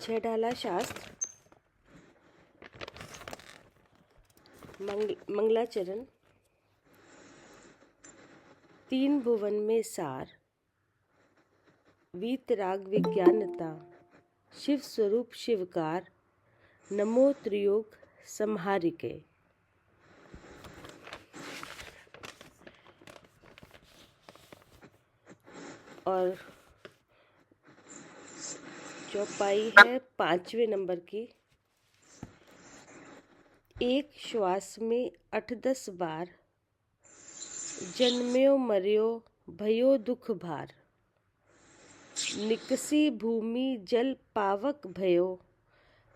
छह शास्त्र मंगलाचरण। तीन भुवन में सार, वीतराग विज्ञानता, शिव स्वरूप शिवकार, नमो त्रियोग संहारिके। और चौपाई है 5वें नंबर की। एक श्वास में 8-10 बार, जन्म्यो मर्यो भयो दुख भार। निकसी भूमि जल पावक भयो,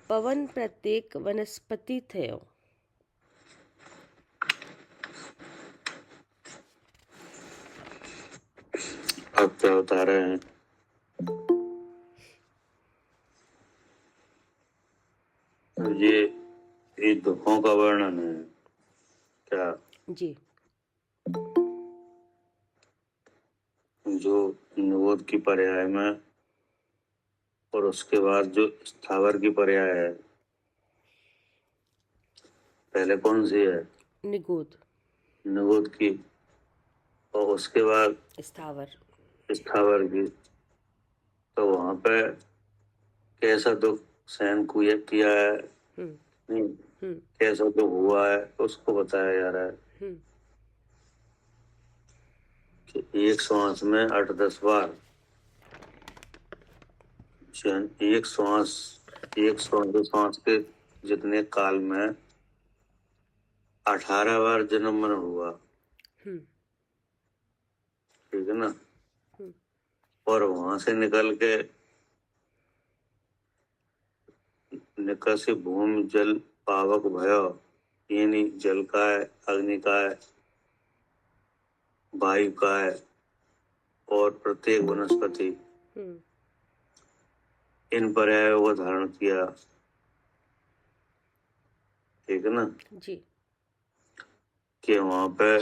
पवन प्रत्येक वनस्पति थयो। अब क्या बता रहे हैं? ये दुखों का वर्णन है क्या? जी। जो निरोध की पर्याय में और उसके बाद जो स्थावर की पर्याय है, पहले कौन सी है? निगोद। निरोध की, और उसके बाद स्थावर की। तो वहां पे कैसा दुख सहन किया है, कैसा दुख हुआ है, उसको बताया जा रहा है कि एक श्वास में 8-10 बार, एक श्वास के जितने काल में 18 बार जन्म मरण हुआ। ठीक है ना? और वहां से निकल के निकासी भूमि जल पावक भयो, यानी जल का है, अग्नि का है, वायु का है, और प्रत्येक वनस्पति, इन पर्यायों को धारण किया। ठीक है ना जी। कि वहां पे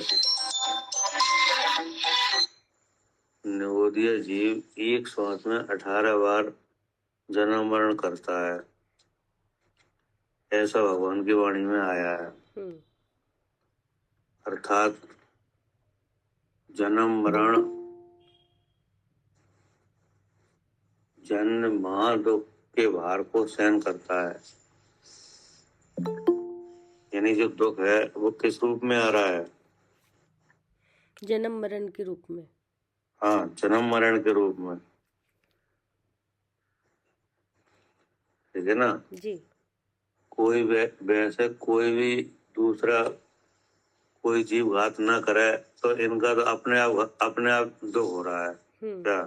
निगोदीय जीव एक श्वास में 18 बार जन्म मरण करता है, ऐसा भगवान की वाणी में आया है। अर्थात जन्म मरण जन्म महादुख के भार को सहन करता है। यानी जो दुख है वो किस रूप में आ रहा है? जन्म मरण के रूप में। हाँ, जन्म मरण के रूप में। ठीक है ना जी। कोई वैसे कोई भी दूसरा कोई जीव घात ना करे तो इनका तो अपने आप दुख हो रहा है। क्या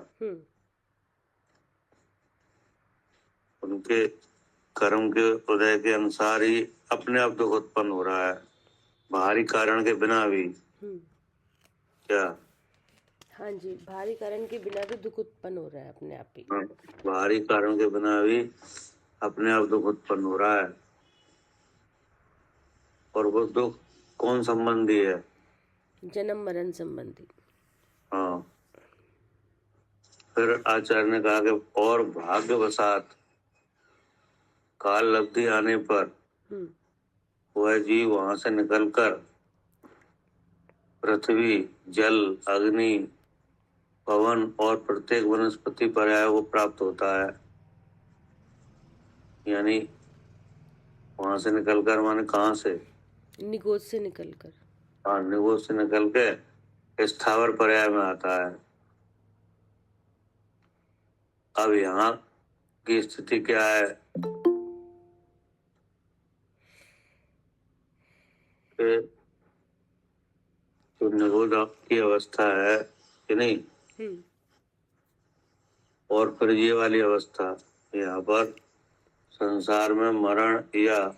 उनके कर्म के उदय के अनुसार ही अपने आप दुख उत्पन्न हो रहा है, बाहरी कारण के बिना भी। क्या? हाँ जी, बाहरी कारण के बिना भी दुख उत्पन्न हो रहा है अपने आप ही। बाहरी कारण के बिना भी अपने आप दुख उत्पन्न हो रहा है। और वो दुख कौन संबंधी है? जन्म मरण संबंधी। हाँ। फिर आचार्य ने कहा कि और भाग्यवशात काल लब्धि आने पर वह जीव वहां से निकलकर पृथ्वी, जल, अग्नि, पवन और प्रत्येक वनस्पति पर्याय को प्राप्त होता है। यानी वहां से निकलकर माने कहाँ से? निगोद से निकलकर। हाँ, निगोद से निकल के स्थावर पर्याय में आता है। अब यहाँ की स्थिति क्या है कि जो निगोद की अवस्था है कि नहीं, और फिर ये वाली अवस्था, यहाँ पर संसार में मरण या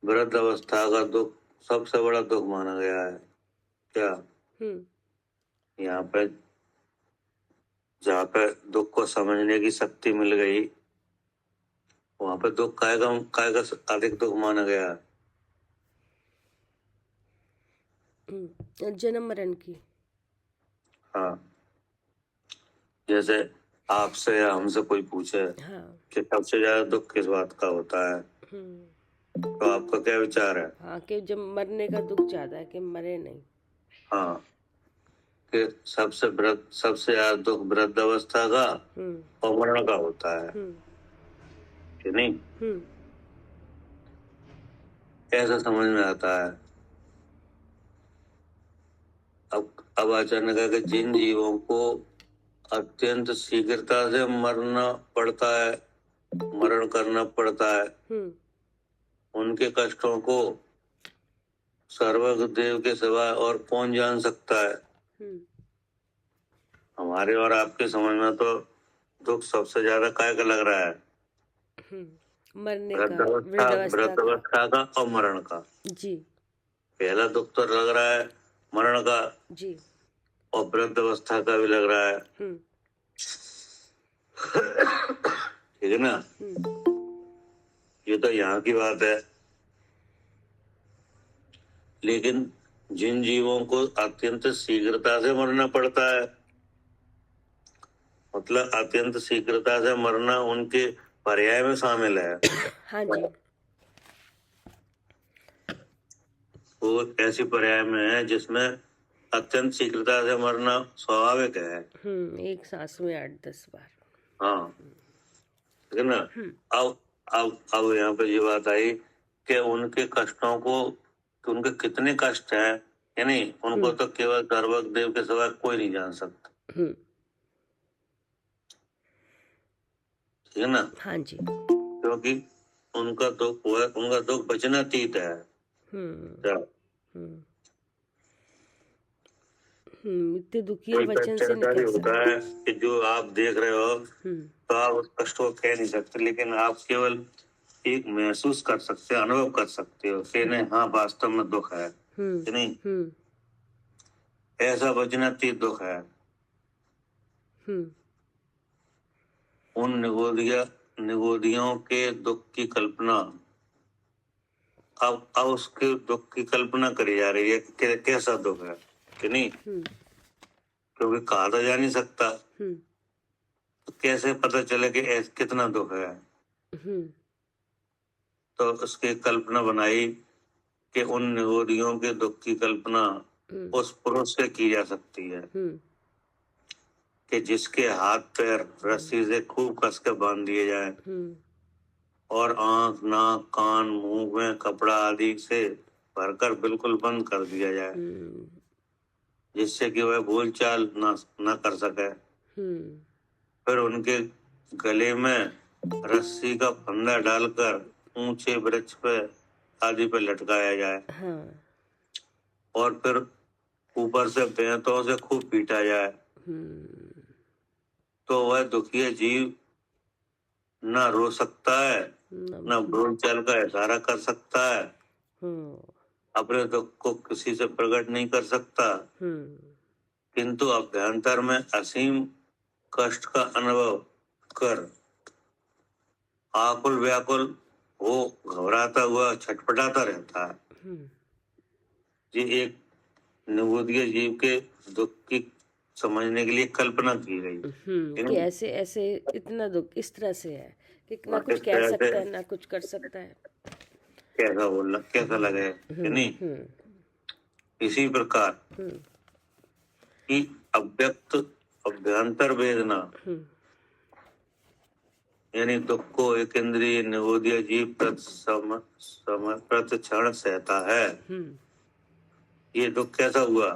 वृद्ध अवस्था का दुख सबसे बड़ा दुख माना गया है। क्या? यहाँ पे जहाँ पे दुख को समझने की शक्ति मिल गई, वहां पे दुख काय का अधिक दुख माना गया है? जन्म मरण की। हाँ, जैसे आपसे या हमसे कोई पूछे हाँ। कि सबसे ज्यादा दुख किस बात का होता है, तो आपका क्या विचार है? हाँ, कि जब मरने का दुख ज्यादा है, कि मरे नहीं। हाँ, कि सबसे ज्यादा दुख वृद्धावस्था का और मरण का होता है, कि नहीं? ऐसा समझ में आता है। अब अचानक है कि जिन जीवों को अत्यंत शीघ्रता से मरना पड़ता है, मरण करना पड़ता है, उनके कष्टों को सर्वदेव के सिवाय और कौन जान सकता है? हमारे और आपके समझ में तो दुख सबसे ज्यादा काय का लग रहा है? मरने का, वृद्धावस्था का और मरण का। जी। पहला दुख तो लग रहा है मरण का जी। और वृद्धावस्था का भी लग रहा है। ठीक है ना? ये तो यहाँ की बात है। लेकिन जिन जीवों को अत्यंत शीघ्रता से मरना पड़ता है, मतलब अत्यंत शीघ्रता से मरना उनके पर्याय में शामिल है। हाँ जी। वो ऐसी पर्याय में है जिसमें अत्यंत शीघ्रता से मरना स्वाभाविक है। एक सांस में 8-10 बार। हाँ, ठीक है ना? अब यहाँ पे ये बात आई कि उनके कष्टों को, कि उनके कितने कष्ट हैं, यानी उनको तो केवल सर्वदेव के सिवा कोई नहीं जान सकता। ठीक है ना? हाँ जी। क्योंकि उनका दुख वचनातीत है। क्या? इतने दुखी वचन से नहीं कह होता है कि जो आप देख रहे हो तो आप उस कष्ट को कह नहीं सकते, लेकिन आप केवल एक महसूस कर सकते हो, अनुभव कर सकते हो कि नहीं, हाँ वास्तव में दुख है, कि नहीं? ऐसा वचनातीत दुख है। उन निगोदियों के दुख की कल्पना, अब उसके दुख की कल्पना करी जा रही है कि कैसा दुख है, कि नहीं? क्योंकि कहा तो जा नहीं सकता, तो कैसे पता चले कि कितना दुख है? तो उसकी कल्पना बनाई कि उन निगोदियों के दुख की कल्पना उस पुरुष से की जा सकती है कि जिसके हाथ पैर रस्सी से खूब कस के बांध दिए जाए और आंख, नाक, कान, मुंह में कपड़ा आदि से भरकर बिल्कुल बंद कर दिया जाए, जिससे कि वह बोलचाल न कर सके। फिर उनके गले में रस्सी का फंदा डालकर ऊंचे वृक्ष पे आदि पे लटकाया जाए। और फिर ऊपर से बेंतों से खूब पीटा जाए, तो वह दुखी जीव न रो सकता है, न बोलचाल का इशारा कर सकता है, अपने दुख को किसी से प्रकट नहीं कर सकता, किंतु अभ्यंतर में असीम कष्ट का अनुभव कर आकुल व्याकुल हो घबराता हुआ छटपटाता रहता है। ये एक निगोदिया जीव के दुख की समझने के लिए कल्पना की गई कि ऐसे ऐसे इतना दुख इस तरह से है कि ना कुछ कह सकता है, ना कुछ कर सकता है। कैसा लगे, कि नहीं? इसी प्रकार की अव्यक्त अभ्यंतर वेदना, यानी दुख को एक इंद्रिय निगोदिया जीव प्रति क्षण सहता है। ये दुख कैसा हुआ?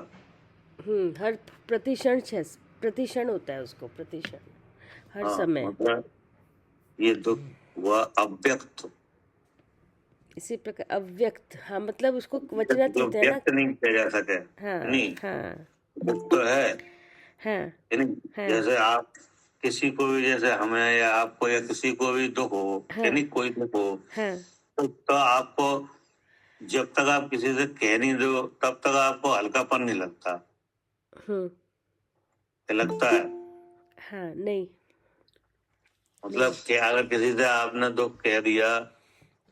हर प्रतिक्षण होता है उसको, प्रतिक्षण, हर समय। मतलब ये दुख हुआ अव्यक्त। इसी प्रकार अव्यक्त, हाँ, मतलब उसको वचनातीत है ना, व्यक्त नहीं किया जा सके। नहीं, दुख तो है। हाँ। जैसे आप किसी को भी, जैसे हमें या आपको या किसी को भी दुख हो, यानी कोई दुख हो, तो आपको जब तक आप किसी से कह नहीं दो तब तक आपको हल्कापन नहीं लगता। लगता है? हाँ, नहीं, मतलब कि अगर किसी से आपने दुख कह दिया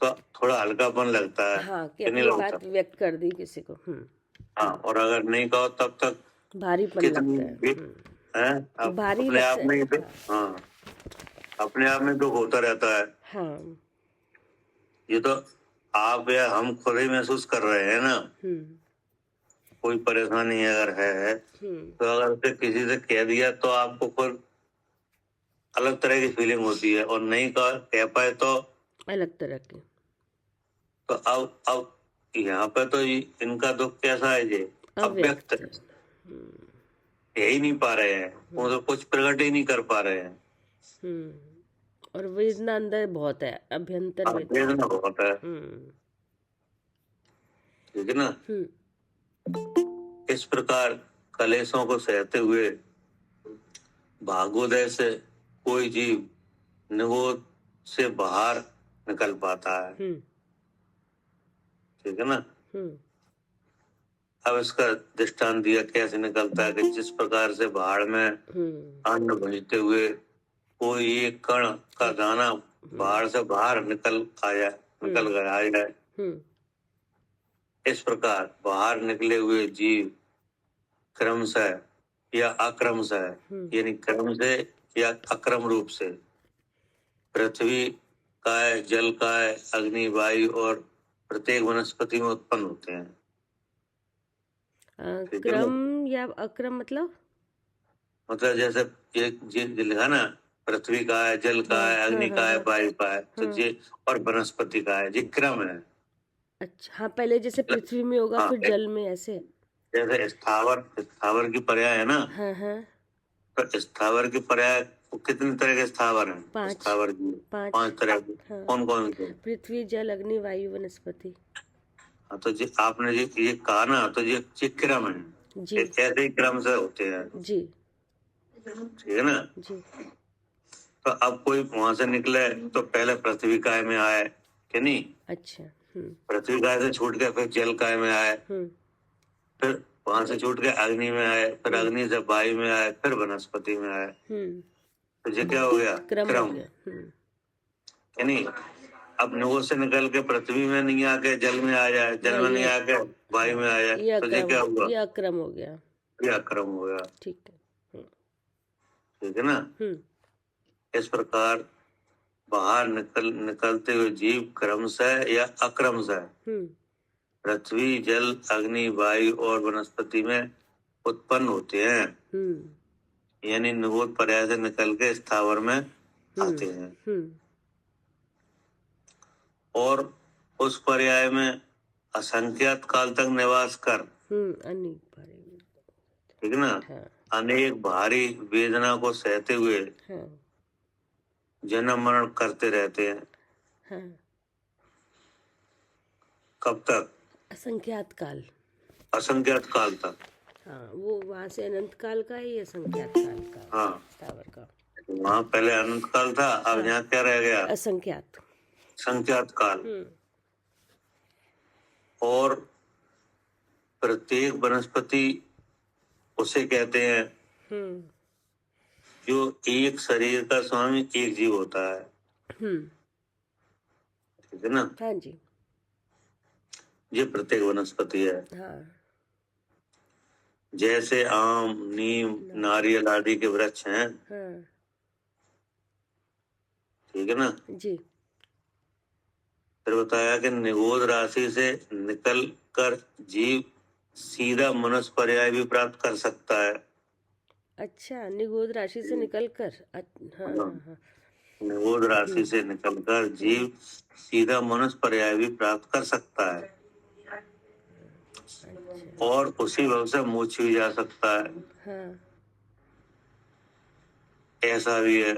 तो थोड़ा हल्कापन लगता है। हाँ, कि अपनी बात व्यक्त कर दी किसी को। हाँ, और अगर नहीं कहो तब तक भारीपन लगता है। है, भारी अपने आप लगता में ही है। तो, हाँ, अपने आप में दुख होता रहता है। हाँ। ये तो आप या हम खुद ही महसूस कर रहे हैं ना। कोई परेशानी अगर है तो अगर उसे किसी से कह दिया तो आपको खुद अलग तरह की फीलिंग होती है, और नहीं कह पाए तो अलग तरह की। तो अब यहाँ पे तो इनका दुख कैसा है, ये अव्यक्त है, कह ही नहीं पा रहे हैं, वो तो कुछ प्रकट ही नहीं कर पा रहे हैं। और वेदना अंदर बहुत है, अभ्यंतर वेदना बहुत है, ठीक है ना। इस प्रकार कलेशों को सहते हुए भागोदय से कोई जीव निगोद से बाहर निकल पाता है, ठीक है ना। अब इसका दृष्टांत दिया कैसे निकलता है, कि जिस प्रकार से बाढ़ में अन्न भूनते हुए कोई एक कण का दाना बाहर से बाहर निकल गया है, इस प्रकार बाहर निकले हुए जीव क्रमशः या अक्रमशः, यानी क्रम से या अक्रम रूप से पृथ्वी काय, जल काय, अग्नि, वायु और प्रत्येक वनस्पति में उत्पन्न होते हैं। क्रम या अक्रम मतलब जैसे ये लिखा ना, पृथ्वी का है, जल का है, अग्नि का है, वायु का है, तो ये और वनस्पति का है, ये क्रम है। अच्छा, हाँ, पहले जैसे पृथ्वी में होगा, फिर जल में, ऐसे जैसे स्थावर की पर्याय है ना। तो स्थावर की पर्याय कितने तरह के स्थावर हैं? स्थावर की पांच तरह के। कौन कौन से? पृथ्वी, जल, अग्नि, वायु, वनस्पति। हाँ, तो आपने ये कहा ना, तो ये क्रम है जी, ऐसे ही क्रम से होते हैं जी, ठीक है ना जी। तो अब कोई वहां से निकले तो पहले पृथ्वी काय में आए कि नहीं? अच्छा। पृथ्वी काय से छूट के फिर जल काय में आए, फिर वहां से छूट के अग्नि में आए, फिर अग्नि से वायु में आए, फिर वनस्पति में आए। तो ये क्या हो गया? क्रम। कि नहीं? अब नोट से निकल के पृथ्वी में नहीं आके जल में आ जाए, जल में नहीं आके वायु में आ जाए, तो ये क्या हुआ? ये अक्रम हो गया। ये अक्रम हो गया, ठीक है, ठीक है ना। इस प्रकार बाहर निकलते हुए जीव क्रमशः या अक्रमशः पृथ्वी, जल, अग्नि, वायु और वनस्पति में उत्पन्न होते हैं, यानी निगोद पर्याय से निकल के स्थावर में आते हैं, और उस पर्याय में असंख्यात काल तक निवास कर, ठीक है ना, अनेक भारी वेदना को सहते हुए जन्म मरण करते रहते हैं। कब तक? असंख्यात काल। असंख्यात काल तक। हाँ, वो वहां से अनंत काल का है, असंख्यात काल का। हाँ, स्थावर का। वहाँ पहले अनंत काल था, अब यहाँ क्या रह गया? असंख्यात। संख्यात काल। और प्रत्येक वनस्पति उसे कहते हैं जो एक शरीर का स्वामी एक जीव होता है, ठीक है ना। हाँ जी। ये प्रत्येक वनस्पति है। हाँ। जैसे आम, नीम, नारियल आदि के वृक्ष हैं, हाँ। ठीक है ना जी। फिर बताया कि निगोद राशि से निकल कर जीव सीधा मनुष्य पर्याय भी प्राप्त कर सकता है। अच्छा, निगोद राशि से निकलकर। हाँ, हाँ। निगोद राशि से निकलकर जीव सीधा मनुष्य पर्याय भी प्राप्त कर सकता है, और उसी भाव से मोक्ष भी जा सकता है। हाँ। ऐसा भी है,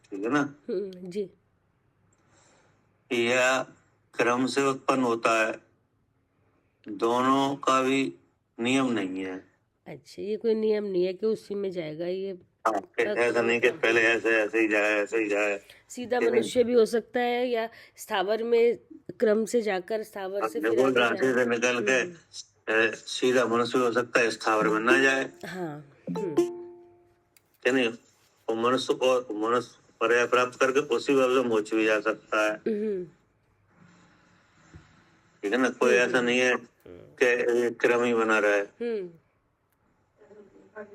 ठीक है ना जी। यह क्रम से उत्पन्न होता है, दोनों का भी नियम नहीं है। अच्छा, ये कोई नियम नहीं है कि उसी में जाएगा ये। ऐसा नहीं कि पहले ऐसे ही जाए। सीधा मनुष्य भी हो सकता है, या स्थावर में क्रम से जाकर स्थावर से फिर आगे राशि से निकल के सीधा मनुष्य हो सकता है, स्थावर में ना जाए। हाँ। कि नहीं? और मनुष्य पर्याय प्राप्त करके उसी भाव से मोक्ष भी जा सकता है, ठीक है ना। कोई ऐसा नहीं है कि क्रम ही बना रहा है। अब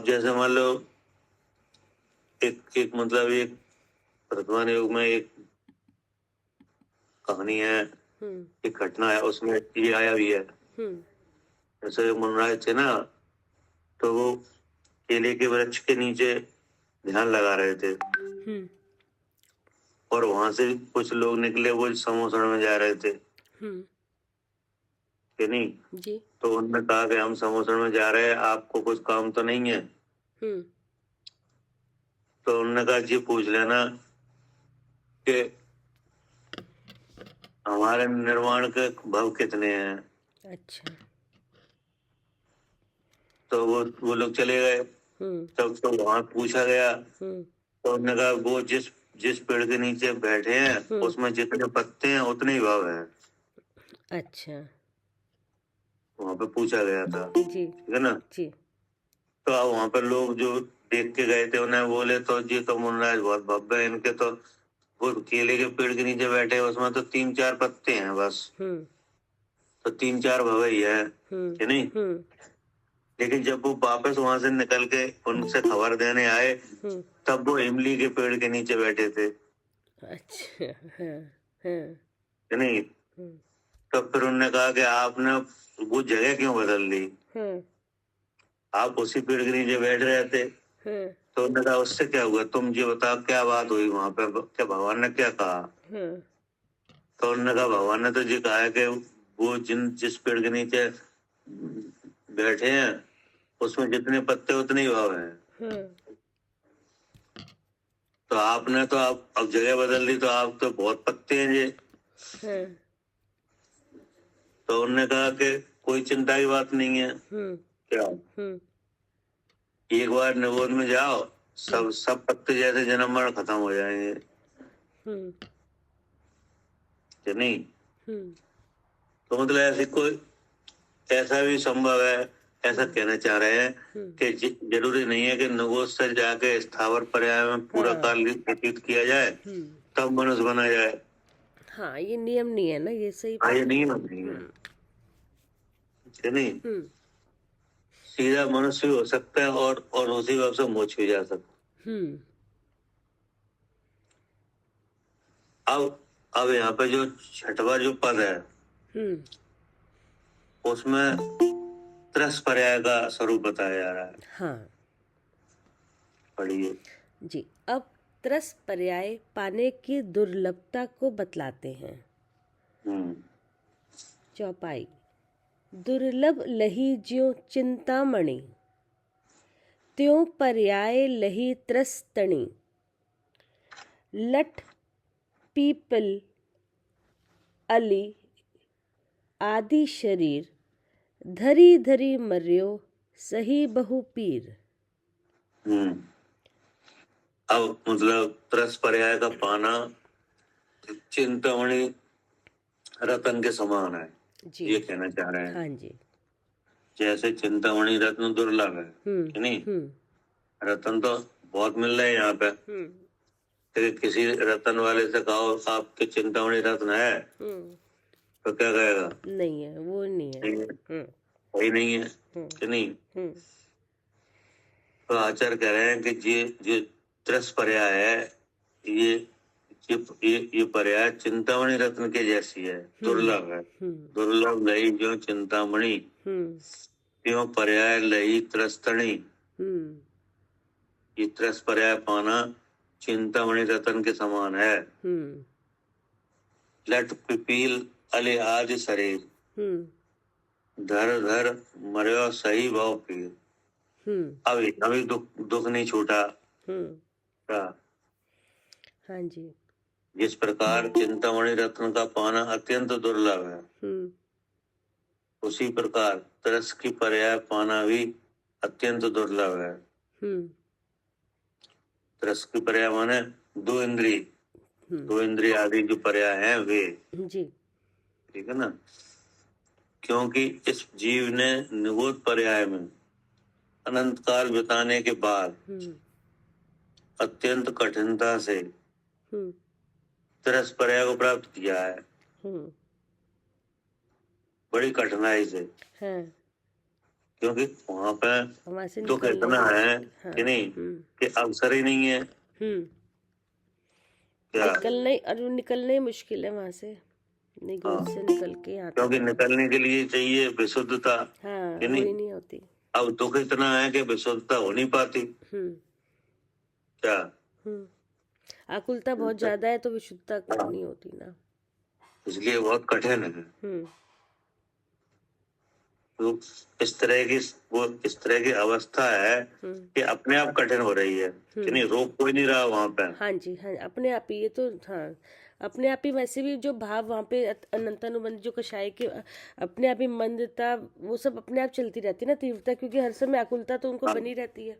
जैसे मान लो एक मतलब एक वर्तमान युग में एक कहानी है, एक घटना है, उसमें ये आया भी है। जैसे मुनराज थे ना, तो वो केले के वृक्ष के नीचे ध्यान लगा रहे थे, और वहां से कुछ लोग निकले, वो समोसण में जा रहे थे कि नहीं जी। तो उन्होंने कहा कि हम समोसण में जा रहे हैं, आपको कुछ काम तो नहीं है? तो उन्होंने कहा जी पूछ लेना कि हमारे निर्माण के भाव कितने हैं। अच्छा। तो वो लोग चले गए। तब तो वहां पूछा गया, तो उन्होंने कहा वो जिस जिस पेड़ के नीचे बैठे हैं उसमें जितने पत्ते हैं उतने ही भाव हैं। अच्छा। वहां पे पूछा गया था, जी। ठीक है ना जी। तो अब वहां पर लोग जो देख के गए थे उन्हें बोले, तो जी तो मुन्नाज बहुत भव्य है, इनके तो वो केले के पेड़ के नीचे बैठे हैं, उसमें तो 3-4 पत्ते हैं बस, तो 3-4 भव ही है कि नहीं। लेकिन जब वो वापस वहां से निकल के उनसे खबर देने आए, तब वो इमली के पेड़ के नीचे बैठे थे। अच्छा। कि नहीं। तब फिर उन्होंने कहा कि आपने वो जगह क्यों बदल दी, आप उसी पेड़ के नीचे बैठ रहे थे। तो उन्होंने कहा उससे क्या हुआ, तुम ये बताओ क्या बात हुई वहां पे, क्या भगवान ने क्या कहा। तो उन्होंने कहा भगवान ने तो ये कहा है कि वो जिस पेड़ के नीचे बैठे हैं उसमें जितने पत्ते उतने ही भाव हैं। तो आपने तो आप अब जगह बदल दी, तो आप तो बहुत पत्ते हैं ये। तो उन्होंने कहा कि कोई चिंता की बात नहीं है। क्या एक बार निबोध में जाओ, सब पत्ते जैसे जन्म मरण खत्म हो जाएंगे कि नहीं। तो मतलब ऐसी कोई ऐसा भी संभव है, ऐसा कहना चाह रहे हैं कि जरूरी नहीं है कि निबोध से जाके स्थावर पर्याय में पूरा काल व्यतीत किया जाए तब मनुष्य बना जाए। हाँ, ये नियम नहीं है ना, ये सही हाँ, ये नियम नहीं है कि नहीं। सीधा मनुष्य भी हो सकता है और उसी वक्त से मोक्ष भी जा सकता है। अब यहाँ पे जो छठवा जो पद है उसमें त्रस पर्याय का स्वरूप बताया जा रहा है। हाँ। पढ़िए जी। अब त्रस पर्याय पाने की दुर्लभता को बतलाते हैं। चौपाई। दुर्लभ लही ज्यों चिंतामणि, त्यों पर्याय लही त्रस तणी। लठ पीपल अली आदि शरीर, धरी धरी मर्यो सही बहु पीर। अब मतलब त्रस पर्याय का पाना चिंतामणि रतन के समान है जी। ये कहना चाह रहे हैं। हाँ जी। जैसे चिंतामणि रत्न दुर्लभ है कि नहीं। रतन तो बहुत मिल रहे हैं यहाँ पे, तो किसी रतन वाले से कहो आपके चिंतामणि रत्न है तो क्या कहेगा, नहीं है, वो नहीं है, वही नहीं है कि नहीं। तो आचार्य कह रहे हैं कि ये त्रस पर्याय है, ये पर्याय चिंतामणि रत्न के जैसी है, दुर्लभ है। दुर्लभ लही जो चिंतामणि, त्यों पर्याय लही त्रस्तणी। ये त्रस पर्याय पाना चिंतामणि रत्न के समान है। लट पिपील अले आदि शरीर, धर धर मर्यो सही भाव पीर। अभी दुख नहीं छूटा। हाँ जी। जिस प्रकार चिंतामणि रत्न का पाना अत्यंत दुर्लभ है, उसी प्रकार त्रस की पर्याय पाना भी अत्यंत दुर्लभ है। त्रस की पर्याय माने दो इंद्रिय आदि जो पर्याय हैं वे जी, ठीक है ना। क्योंकि इस जीव ने निबोध पर्याय में अनंत काल बिताने के बाद अत्यंत कठिनता से त्रस पर्याय को प्राप्त किया है, बड़ी कठिनाई से। क्योंकि वहां पे वहां से दुख निकलने इतना की है हाँ कि नहीं कि अवसर ही नहीं है। क्या निकलना ही मुश्किल है वहां से, निगोज से निकल के यहाँ क्योंकि तक। निकलने के लिए चाहिए विशुद्धता हाँ, कि वो नहीं। ही नहीं होती। अब दुख इतना है कि विशुद्धता हो नहीं पाती। क्या आकुलता बहुत ज्यादा है तो विशुद्धता नहीं होती ना, इसलिए बहुत कठिन है। तो इस तरह की अवस्था है कि अपने आप कठिन हो रही है कि नहीं, रोक कोई नहीं रहा वहां पे। हाँ जी, हाँ, अपने आप ही ये तो हाँ, अपने आप ही। वैसे भी जो भाव वहाँ पे अनंतानुबंध जो कषाय के अपने आप ही मंदता, वो सब अपने आप चलती रहती है ना, तीव्रता, क्योंकि हर समय आकुलता तो उनको बनी रहती है।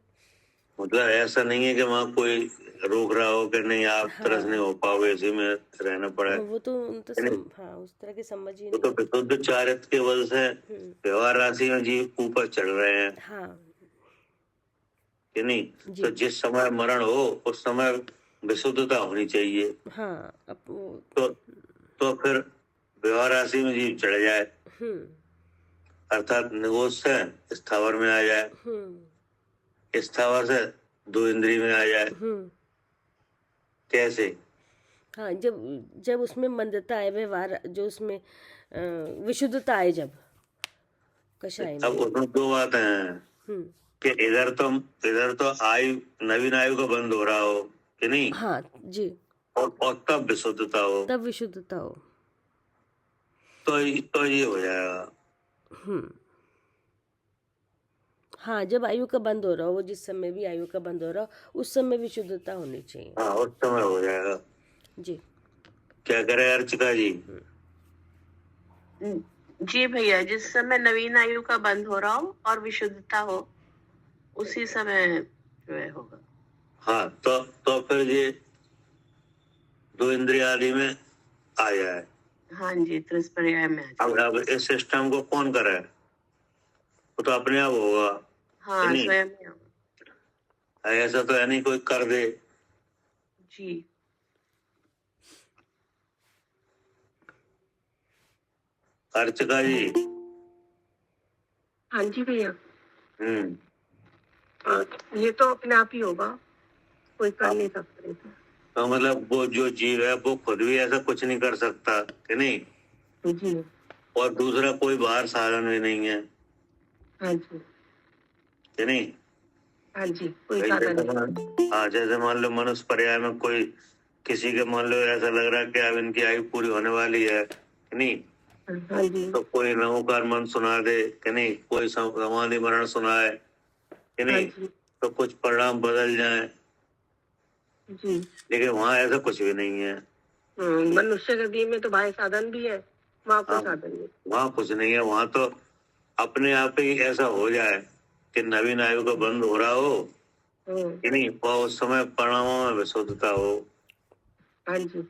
मतलब ऐसा नहीं है कि वहाँ कोई रोक रहा हो कि नहीं आप तरस नहीं हो पाओगे, इसी में रहना पड़ा है। वो तो हाँ, उस तरह की समझ ही वो नहीं तो विशुद्ध चारित्र के वजह से व्यवहार राशि में जीव ऊपर चढ़ रहे हैं। हाँ कि नहीं। तो जिस समय मरण हो उस समय विशुद्धता होनी चाहिए। हाँ, तो फिर व्यवहार राशि में जीव चढ़ जाए, अर्थात निगोज से स्थावर में आ जाए, स्थावर से दो इंद्रिय में आ जाए। कैसे? हाँ, जब उसमें मंदता आए, व्यवहार जो उसमें विशुद्धता आए, जब कषाय में। अब उसमें दो बातें हैं कि इधर तो आयु, नवीन आयु का बंद हो रहा हो कि नहीं। हाँ जी। और तब विशुद्धता हो, तब विशुद्धता हो, तो ये हो जाएगा। हाँ, जब आयु का बंद हो रहा हो, वो जिस समय भी आयु का बंद हो रहा हो, उस समय विशुद्धता होनी चाहिए। हाँ, उस समय हो जाएगा जी। क्या करे अर्चिका जी? जी भैया, जिस समय नवीन आयु का बंद हो रहा हो और विशुद्धता हो, उसी समय जो है होगा। हाँ, तो फिर ये दो इंद्रिय आदि में आ जाए। हाँ जी, त्रिस्पर्याय में आ जाए। अब इस सिस्टम को कौन करे? वो तो अपने आप होगा। हाँ, स्वयं ही होगा। ऐसा तो है नहीं कोई कर दे। जी। अर्चका जी। हाँ जी भैया। ये तो अपने आप ही होगा, कोई कर नहीं सकता। तो मतलब वो जो जीव है वो खुद भी ऐसा कुछ नहीं कर सकता कि नहीं। जी। और दूसरा कोई बाहर साधन भी नहीं है। हाँ जी। कि नहीं। हाँ जी, कोई साधन नहीं। हाँ, जैसे मान लो मनुष्य पर्याय में कोई किसी के मान लो ऐसा लग रहा है कि अब इनकी आयु पूरी होने वाली है कि नहीं। हाँ जी। तो कोई नमोकार मन सुना दे कि नहीं, कोई समाधि मरण सुनाए कि नहीं। तो कुछ परिणाम बदल जाए जी। लेकिन वहाँ ऐसा कुछ भी नहीं है। मनुष्य गति में तो भाई साधन भी है, वहाँ कोई साधन नहीं। वहाँ कुछ नहीं है। वहाँ तो अपने आप ही ऐसा हो जाए कि नवीन आयु का बंद हो रहा हो कि नहीं, और उस समय परिणामों में विशुद्धता हो। हाँ जी।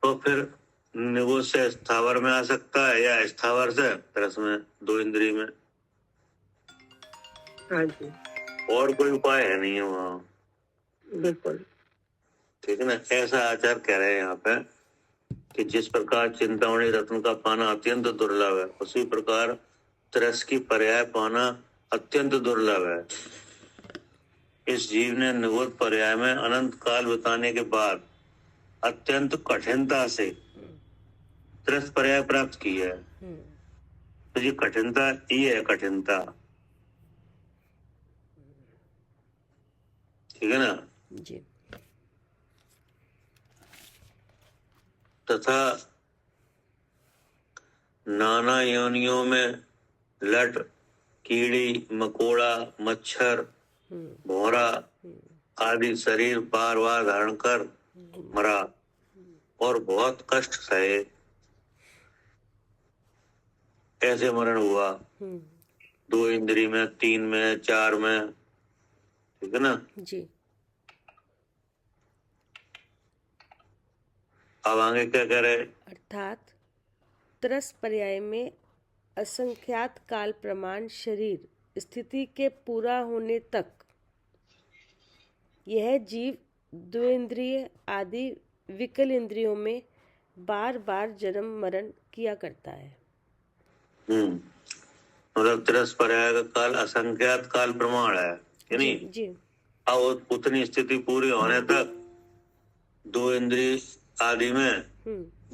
तो फिर निगोज से स्थावर में आ सकता है या स्थावर से रस में, दो इंद्रिय में। हाँ जी। और कोई उपाय है नहीं है वहाँ। बिल्कुल ठीक है ना। ऐसा आचार्य कह रहे हैं यहाँ पे कि जिस प्रकार चिंतामणि रत्न का पाना अत्यंत दुर्लभ है, उसी प्रकार तरस की पर्याय पाना अत्यंत दुर्लभ है। इस जीव ने निगोद पर्याय में अनंत काल बिताने के बाद अत्यंत कठिनता से तरस पर्याय प्राप्त की है। तो ये कठिनता, ये है कठिनता। ठीक है ना जी। तथा नाना योनियों में लट, कीड़ी, मकोड़ा, मच्छर, भौरा आदि शरीर बार बार धारण कर मरा और बहुत कष्ट सहे। ऐसे मरण हुआ, दो इंद्री में, तीन में, चार में। ठीक है ना जी। अब आगे क्या करे? अर्थात तरस पर्याय में असंख्यात काल प्रमाण शरीर स्थिति के पूरा होने तक यह जीव द्वेंद्रिय आदि विकल इंद्रियों में बार बार जन्म मरण किया करता है। मतलब तिरस पर्याय का काल असंख्यात काल प्रमाण है कि नहीं। जी जी अब उतनी स्थिति पूरी होने तक दो इंद्रिय आदि में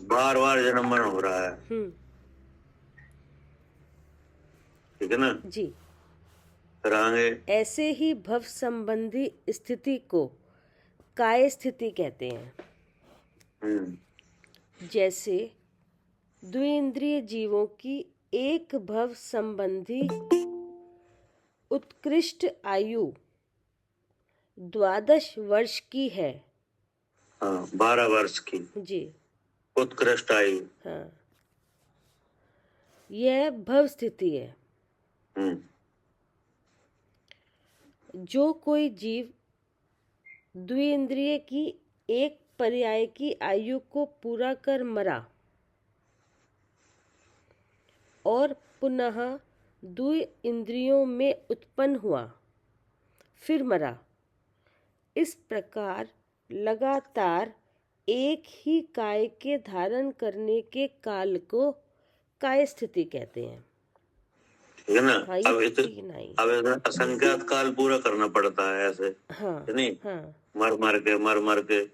बार बार जन्म मरण हो रहा है, ठीक है ना। जी। फिर आगे ऐसे ही भव संबंधी स्थिति को काय स्थिति कहते हैं। जैसे द्विइंद्रिय जीवों की एक भव संबंधी उत्कृष्ट आयु 12 वर्ष की है। हाँ, 12 वर्ष की जी उत्कृष्ट आयु। हाँ, यह भव स्थिति है। जो कोई जीव द्विइंद्रिय की एक पर्याय की आयु को पूरा कर मरा और पुनः द्वि इंद्रियों में उत्पन्न हुआ, फिर मरा, इस प्रकार लगातार एक ही काय के धारण करने के काल को काय स्थिति कहते हैं। ठीक है ना। हाँ, अब नहीं। असंख्यात काल पूरा करना पड़ता है ऐसे, हाँ नहीं हाँ मर के।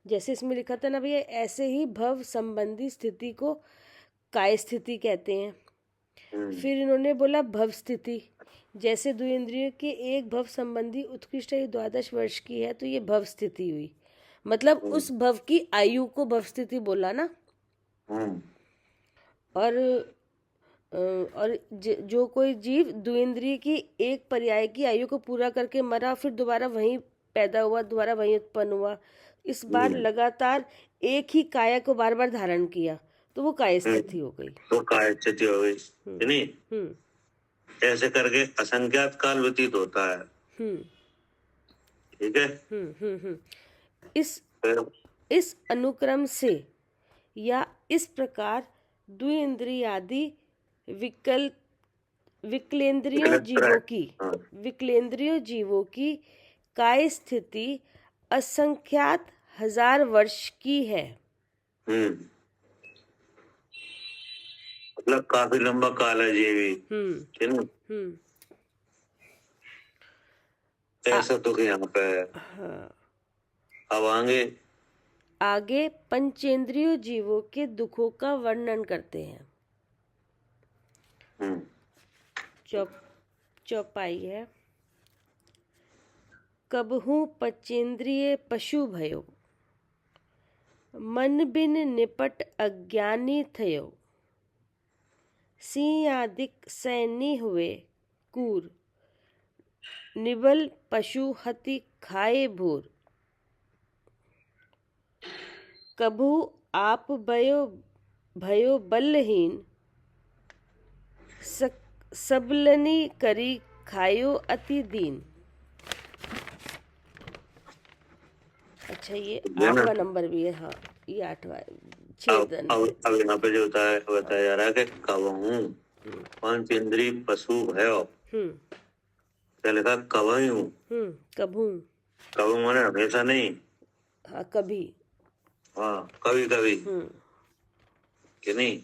जैसे इसमें लिखा था ना भैया, ऐसे ही भव संबंधी स्थिति को काय स्थिति कहते हैं। फिर इन्होंने बोला भव स्थिति, जैसे द्विइंद्रियों के एक भव संबंधी उत्कृष्ट आयु 12 वर्ष की है, तो ये भव स्थिति हुई। मतलब उस भव की आयु को भव स्थिति बोला ना। और जो कोई जीव द्विइंद्रिय की एक पर्याय की आयु को पूरा करके मरा, फिर दोबारा वहीं पैदा हुआ, दोबारा वहीं उत्पन्न हुआ, इस बार लगातार एक ही काया को बार बार धारण किया, तो वो काय स्थिति हो गई। वो काय स्थिति हो गई, नहीं। ऐसे करके असंख्यात काल व्यतीत होता है, ठीक है। इस अनुक्रम से या इस प्रकार द्विइंद्रिय आदि विकलेंद्रियों जीवों की काय स्थिति असंख्यात हजार वर्ष की है। मतलब काफी लंबा काल है ये भी, ऐसा तो यहाँ पे है। हाँ। अब आगे पंचेंद्रियों जीवों के दुखों का वर्णन करते हैं। चौपाई है। कबहू पंचेंद्रिय पशु भयो, मन बिन निपट अज्ञानी थयो, सिंह आदिक सैनी हुए कूर, निबल पशु हति खाए भूर, कभू आप भयो बलहीन, सबलनी करी खायो अति दीन। अच्छा, ये 8वां नंबर भी है। हाँ, ये 8वां छेदन। अब यहाँ पे जो बताया जा रहा है कि कबहू पंचेंद्रिय पशु भयो, क्या लिखा कबहू, कबहू माने हमेशा नहीं। हाँ, कभी। हाँ, कभी कभी कि नहीं।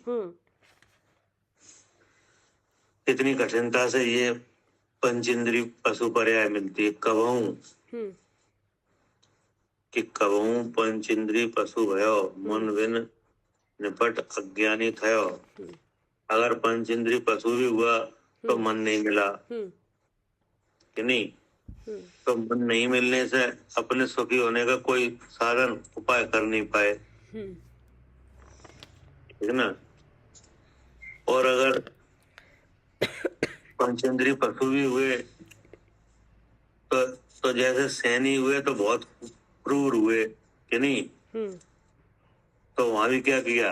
कितनी कठिनता से ये पंचेंद्रिय पशु पर्याय मिलती है। कबहू कि कबहू पंचेंद्रिय पशु भयो, मन बिन निपट अज्ञानी थयो। अगर पंचेंद्रिय पशु भी हुआ तो मन नहीं मिला, कि नहीं। तो मन नहीं मिलने से अपने सुखी होने का कोई साधन उपाय कर नहीं पाए, ठीक है ना। और अगर पंचेंद्रिय पशु भी हुए तो जैसे सैनी हुए तो बहुत क्रूर हुए, कि नहीं। तो वहां भी क्या किया,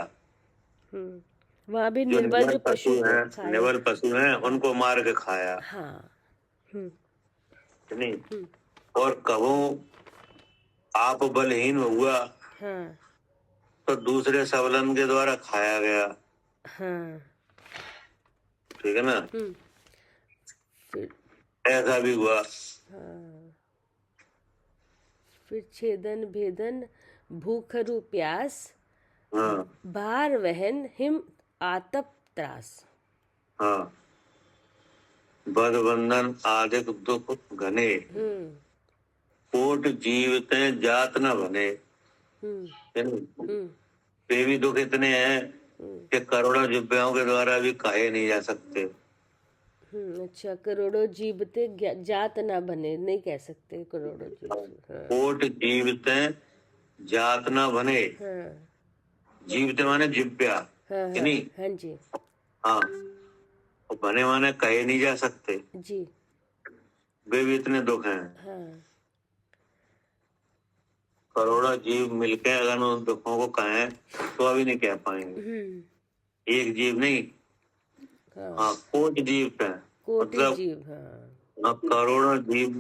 वहां भी निर्बल पशु हैं, निबल पशु हैं, उनको मार के खाया। हाँ। नहीं। और कबहू आप बलहीन हुआ, तो दूसरे सबलन के द्वारा खाया गया, ठीक है ना। ऐसा भी हुआ। फिर छेदन भेदन भूखरु प्यास, भार वहन हिम आतप त्रास। हाँ, बद बंधन आदिक दुख घने, कोट जीवते जात न बने। ये भी दुख इतने हैं कि करोड़ों जिब्बियों के द्वारा भी कहे नहीं जा सकते। अच्छा, करोड़ों जीवते जात ना बने, नहीं कह सकते करोड़ों जीव। हाँ। कोट जीवते जात न बने। हाँ। जीवते माने जिब्या। हाँ हाँ, नहीं, हाँ जी हाँ, और बने माने कहे नहीं जा सकते। जी। वे भी इतने दुख हैं। हाँ। करोड़ों जीव मिलके अगर उन दुखों को कहें तो अभी नहीं कह पाएंगे। एक जीव नहीं, हाँ, कोट जीव पे, कोटि मतलब जीव। हाँ। करोड़ों जीव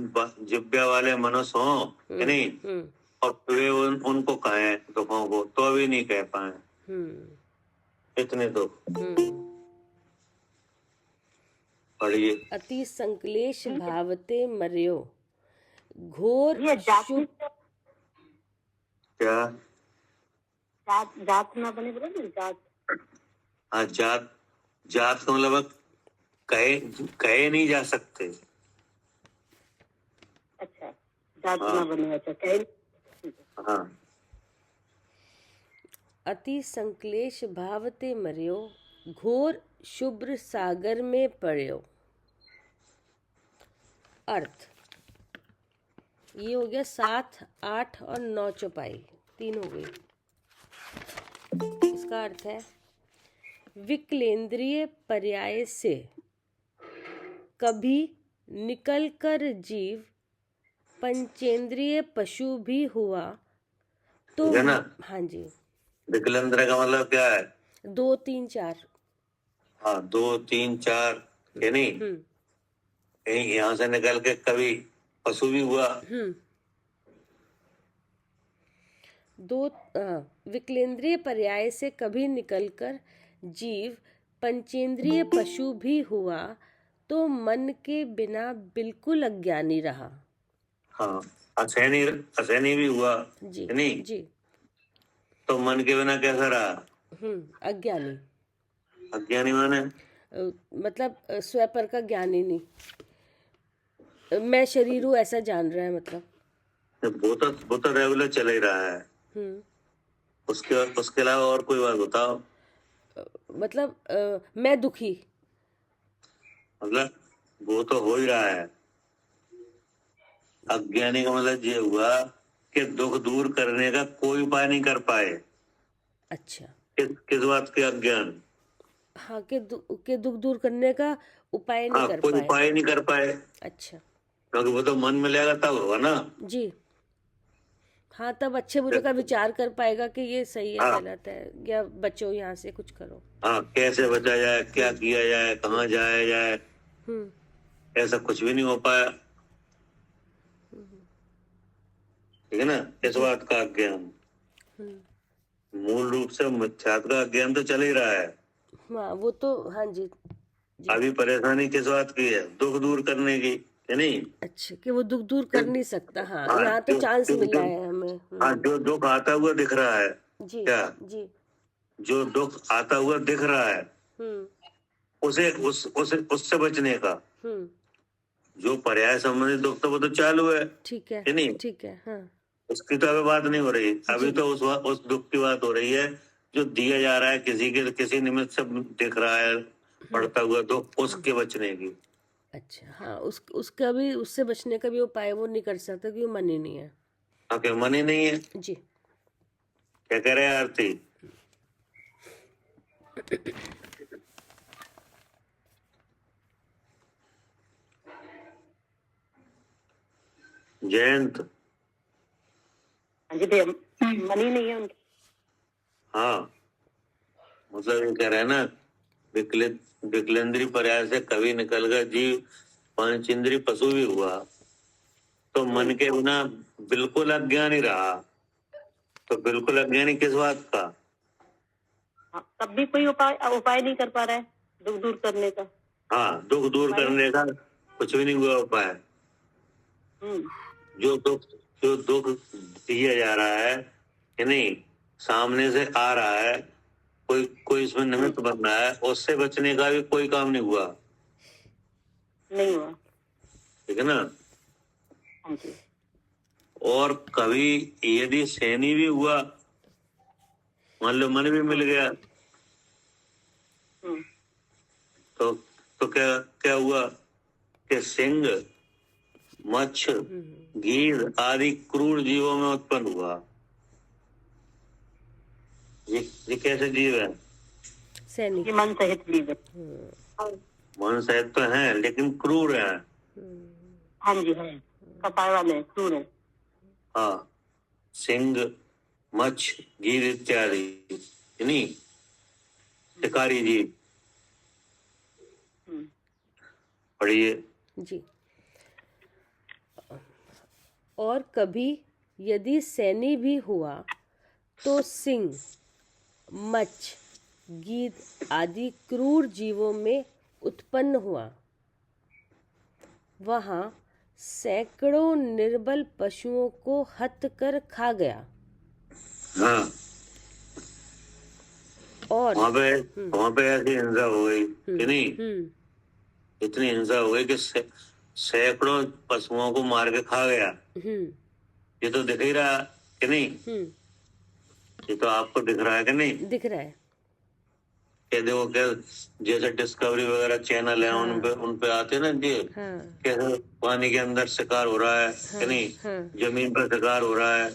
जिब्या वाले मनुष्य हों कि नहीं, और वे उनको कहें दुखों को तो अभी नहीं कह पाए। इतने दुख। पढ़िए। अति संक्लेश भावते मर्यो, घोर क्या? जात ना बने, बोले ना जात। हाँ, जात, जात का मतलब कहे नहीं जा सकते। अच्छा, जात ना बने। अच्छा, कहे। हाँ। अति संक्लेश भावते मर्यो, घोर शुभ्र सागर में पड़्यो। अर्थ ये हो गया 7, 8 और 9 चौपाई, 3 हो गई। इसका अर्थ है विकलेंद्रिय पर्याय से कभी निकलकर जीव पंचेंद्रिय पशु भी हुआ तो है ना? हाँ जी। विकलेंद्र का मतलब क्या है? 2, 3, 4। हाँ, 2, 3, 4 है नहीं, कहीं यहाँ से निकल के कभी पशु भी हुआ। विकलेंद्रिय पर्याय से कभी निकलकर जीव पंचेंद्रिय पशु भी हुआ तो मन के बिना बिल्कुल अज्ञानी रहा। हाँ, असैनी भी हुआ जी नहीं जी। तो मन के बिना कैसा रहा? अज्ञानी। अज्ञानी माने मतलब स्वपर का ज्ञान ही नहीं, मैं शरीर हूँ ऐसा जान रहा है। मतलब वो तो रेगुलर चल ही रहा है। उसके अलावा और कोई बात बताओ। मतलब मैं दुखी, मतलब वो तो हो ही रहा है। अज्ञानी का मतलब ये हुआ कि दुख दूर करने का कोई उपाय नहीं कर पाए। अच्छा, किस बात के अज्ञान? हाँ, के दुख दूर करने का उपाय नहीं कर कोई पाए। उपाय नहीं कर पाए। अच्छा, क्योंकि वो तो मन में लेगा तब होगा ना जी। हाँ, तब अच्छे बुरे का विचार कर पाएगा कि ये सही है, गलत है, या बचो यहाँ से, कुछ करो। हाँ, कैसे बचा जाए, क्या किया जाए, कहाँ जाया जाए, ऐसा कुछ भी नहीं हो पाया। ठीक है ना? इस बात का अज्ञान। मूल रूप से मिथ्यात्व का अज्ञान तो चल ही रहा है। हाँ, वो तो हाँ जी, जी। अभी परेशानी किस बात की है? दुख दूर करने की, है नहीं? अच्छा, कि वो दुख दूर कर नहीं सकता। हाँ, यहाँ तो चांस मिला है हमें। हाँ, जो दुख आता हुआ दिख रहा है, जी क्या जी। जो दुख आता हुआ दिख रहा है उससे बचने का जो पर्याय संबंधित दुख तो वो तो चालू है। ठीक है, नहीं, ठीक है। हाँ, उसकी तो अभी बात नहीं हो रही। अभी तो उस दुख की बात हो रही है जो दिया जा रहा है, किसी निमित्त से दिख रहा है पड़ता हुआ दुख, उसके बचने की। अच्छा, हाँ, उसका भी, उससे बचने का भी उपाय वो नहीं कर सकता क्योंकि मन ही नहीं है। हाँ, मन ही नहीं है। जी। क्या कह रहे हैं आरती? जयंत? जी भैया, मन ही नहीं है उनकी। हाँ, मतलब ये कह रहे हैं ना, विकलेंद्री पर्याय से कभी निकल गया जीव पंचेंद्री पशु भी हुआ तो मन के बिना बिल्कुल अज्ञानी रहा। तो बिल्कुल अज्ञानी किस बात का? तब भी कोई उपाय नहीं कर पा रहा है दुख दूर करने का। हाँ, दुख दूर करने का कुछ भी नहीं हुआ उपाय। जो दुख दिया जा रहा है कि नहीं, सामने से आ रहा है, कोई इसमें निमित्त बन रहा है, उससे बचने का भी कोई काम नहीं हुआ। नहीं हुआ। ठीक है ना। हाँ जी। और कभी यदि सैनी भी हुआ, मान लो मन भी मिल गया, तो क्या क्या हुआ कि सिंह, मच्छ, गीध आदि क्रूर जीवों में उत्पन्न हुआ। ये कैसे जीव है? सैनिक। ये मन सहित जीव है। मन सहित तो है लेकिन क्रूर है। हाँ जी, है, कपाय वाले क्रूर है। हाँ, सिंह, मच्छ, गीध इत्यादि यानी शिकारी जीव। पढ़िए जी। और कभी यदि सैनी भी हुआ तो सिंह, मच्छ, गीध आदि क्रूर जीवों में उत्पन्न हुआ। वहाँ सैकड़ों निर्बल पशुओं को हत कर खा गया। हाँ, और वहाँ पे ऐसी हिंसा हो गई कि नहीं, इतनी हिंसा हो गई कि सैकड़ों पशुओं को मार के खा गया। ये तो दिख ही रहा कि नहीं? ये तो आपको दिख रहा है कि नहीं? दिख रहा है। क्या देखो, क्या जैसे डिस्कवरी वगैरह चैनल है, उन पे आते ना जी, कैसे पानी के अंदर शिकार हो रहा है कि नहीं, जमीन पर शिकार हो रहा है,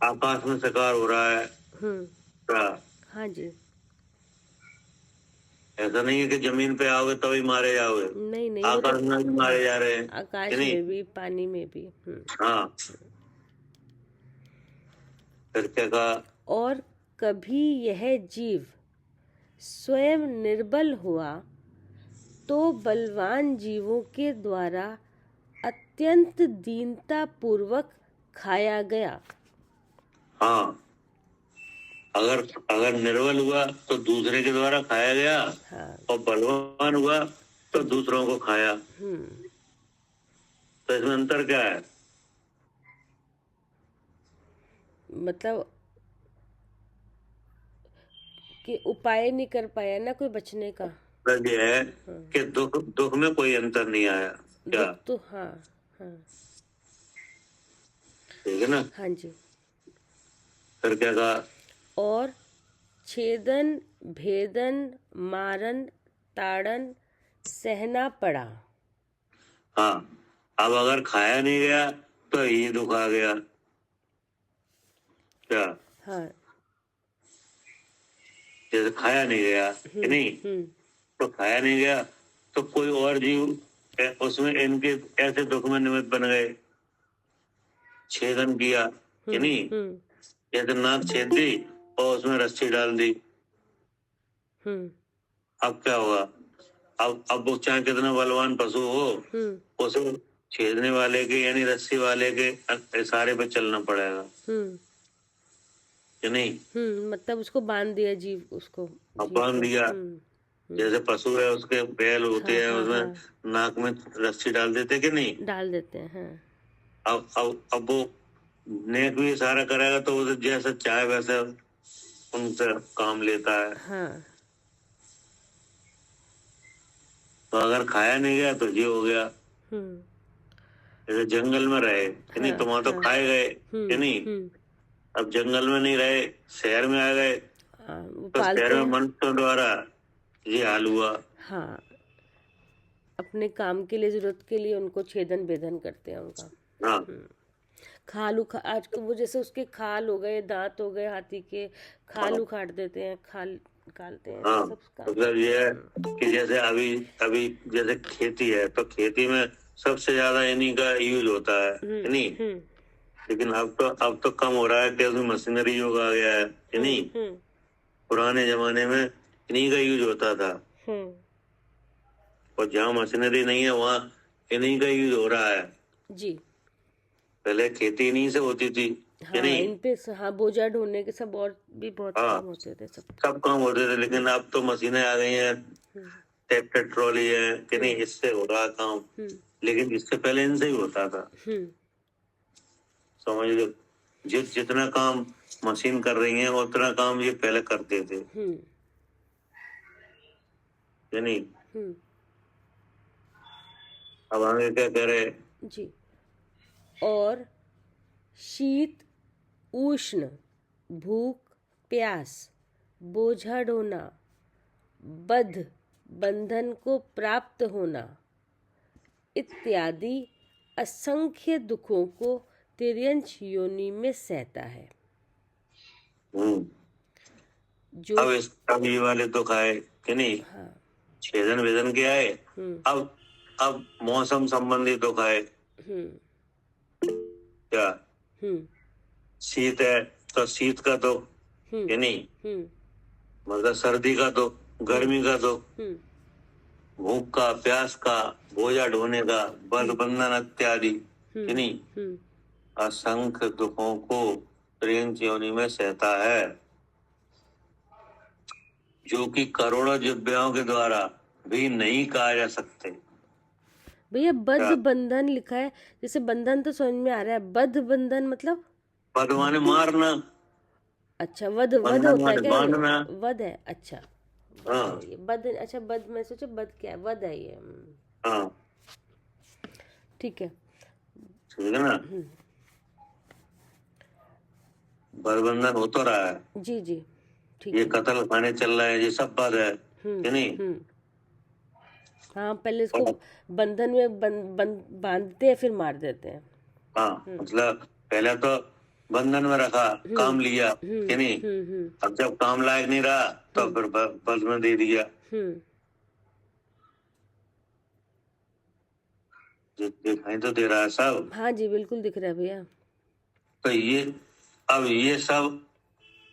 आकाश में शिकार हो रहा है। हाँ जी। ऐसा नहीं है कि जमीन पे आओगे तभी मारे जाओगे, नहीं, आकाश में भी मारे जा रहे हैं, आकाश में भी, पानी में भी। हाँ। फिर क्या कहा? और कभी यह जीव स्वयं निर्बल हुआ तो बलवान जीवों के द्वारा अत्यंत दीनता पूर्वक खाया गया। हाँ, अगर निर्बल हुआ तो दूसरे के द्वारा खाया गया। और बलवान हुआ तो दूसरों को खाया। तो इसमें अंतर क्या है? मतलब कि उपाय नहीं कर पाया ना कोई बचने का। मतलब ये है कि दुख में कोई अंतर नहीं आया क्या? तो हाँ, ठीक है ना। हाँ जी। फिर क्या कहा? और छेदन, भेदन, मारन, ताड़न सहना पड़ा। हाँ, अब अगर खाया नहीं गया तो ये दुख आ गया क्या? हाँ, जैसे खाया नहीं गया कि नहीं, तो खाया नहीं गया तो कोई और जीव उसमें इनके ऐसे दुख में निमित्त बन गए। छेदन किया कि नहीं, जैसे नाक छेद दी और उसमें रस्सी डाल दी। अब क्या होगा? अब वो चाहे कितना बलवान पशु हो, उसे छेदने वाले के यानी रस्सी वाले के इशारे पे चलना पड़ेगा कि नहीं? मतलब उसको बांध दिया जीव, उसको बांध दिया। जैसे पशु है उसके बैल होते हैं, उसमें नाक में रस्सी डाल देते कि नहीं? डाल देते हैं। अब वो नेक भी इशारा करेगा तो उसे जैसा चाहे वैसे उनसे काम लेता है। तो अगर खाया नहीं गया तो ये हो गया। जैसे जंगल में रहे कि नहीं, तो वहां तो खाए गए कि नहीं। अब जंगल में नहीं रहे, शहर में आ गए, तो शहर में मनुष्यों द्वारा ये हाल हुआ। हाँ, अपने काम के लिए, जरूरत के लिए उनको छेदन भेदन करते हैं उनका। हाँ, खाल आज वो जैसे उसके खाल हो गए, दांत हो गए, हाथी के खाल उखाड़ देते हैं, खाल निकालते हैं। हाँ, मतलब ये है कि जैसे अभी जैसे खेती है तो खेती में सबसे ज्यादा इन्हीं का यूज होता है नहीं। लेकिन अब तो कम हो रहा है कि उसमें मशीनरी युग आ गया है कि नहीं। पुराने जमाने में इन्हीं का यूज होता था, और जहाँ मशीनरी नहीं है वहाँ इन्हीं का यूज हो रहा है जी। पहले खेती इन्हीं से होती थी कि नहीं। इन पे बोझा ढोने के सब और भी बहुत काम होते थे, सब काम होते थे। लेकिन अब तो मशीनें आ गई हैं, ट्रैक्टर ट्रॉली है कि नहीं, इससे हो रहा काम। लेकिन इससे पहले इनसे ही होता था। समझ लो, जितना काम मशीन कर रही है उतना काम ये पहले करते थे, या नहीं? अब आगे क्या कह रहे जी। और शीत उष्ण, भूख प्यास, बोझा ढोना, बद्ध बंधन को प्राप्त होना इत्यादि असंख्य दुखों को तिर्यंच योनि में सहता है। जो अब ये वाले दुख आए कि नहीं? हाँ। छेदन वेदन के आए। अब मौसम संबंधी दुख आए। क्या शीत है तो शीत का दुख, कि नहीं? मतलब सर्दी का दुख, गर्मी का दुख, भूख का, प्यास का, बोझा ढोने का, बल बंधन इत्यादि, कि नहीं? असंख्य दुखों को तिर्यंच योनि में सहता है, जो कि करोड़ों जिह्वाओं के द्वारा भी नहीं कहा जा सकते। भैया बद्ध बंधन लिखा है, जैसे बंधन तो समझ में आ रहा है, बद्ध बंधन मतलब बद्ध माने मारना। अच्छा, वध होता है क्या? बांधना। वध है, अच्छा। हाँ। बद्ध, अच्छा बद्ध, मैं सोचा बद्ध क्या है, वध है ये। हाँ ठीक है, ठीक है ना? बंधन हो तो रहा है। जी जी ठीक ये है। कत्ल खाने चल रहे हैं, ये सब बात है, कि नहीं? हाँ, पहले इसको बंधन में बांधते हैं, फिर मार देते हैं। हाँ, मतलब पहले तो बंधन में रखा, काम लिया, कि नहीं? अब जब काम लायक नहीं रहा तो फिर बंद में दे दिया। दिखाई तो दे रहा है सब। हाँ जी, बिल्कुल दिख रहा है भैया। तो अब ये सब